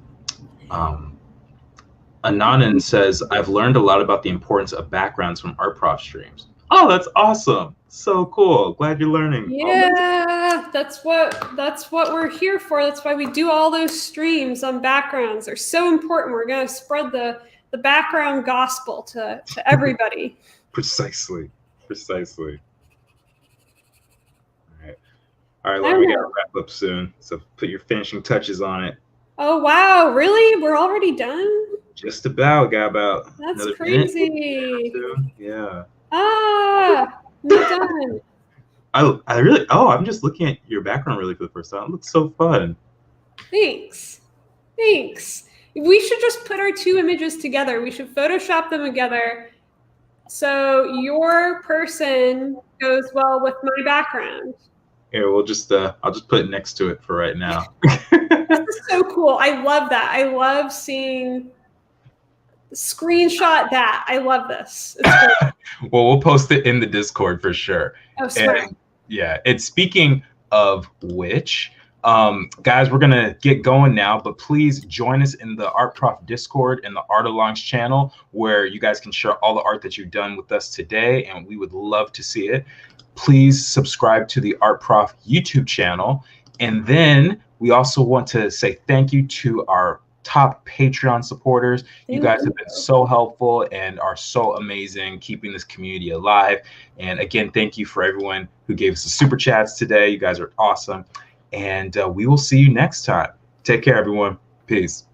[SPEAKER 1] Ananan says, I've learned a lot about the importance of backgrounds from Art Prof streams. Oh, that's awesome. So cool. Glad you're learning.
[SPEAKER 2] Yeah, that's what we're here for. That's why we do all those streams on backgrounds. They're so important. We're going to spread the background gospel to everybody.
[SPEAKER 1] Precisely. Precisely. All right, Laura, we got to wrap up soon. So put your finishing touches on it.
[SPEAKER 2] Oh, wow. Really? We're already done?
[SPEAKER 1] Just about. Got about
[SPEAKER 2] That's
[SPEAKER 1] another
[SPEAKER 2] crazy.
[SPEAKER 1] minute or two. Yeah.
[SPEAKER 2] Ah, not done.
[SPEAKER 1] I really, I'm just looking at your background really for the first time. It looks so fun.
[SPEAKER 2] Thanks. Thanks. We should just put our two images together. We should Photoshop them together. So your person goes well with my background.
[SPEAKER 1] Here, we'll just, I'll just put it next to it for right now.
[SPEAKER 2] This is so cool. I love that. I love seeing screenshot that. I love this. It's great.
[SPEAKER 1] Well, we'll post it in the Discord for sure.
[SPEAKER 2] Oh, smart.
[SPEAKER 1] And yeah, it's speaking of which, guys, we're gonna get going now, but please join us in the Art Prof Discord and the Art Alongs channel, where you guys can share all the art that you've done with us today, and we would love to see it. Please subscribe to the Art Prof YouTube channel, and then we also want to say thank you to our top Patreon supporters. You guys have been so helpful and are so amazing keeping this community alive. And again, thank you for everyone who gave us the super chats today. You guys are awesome. And we will see you next time. Take care, everyone. Peace.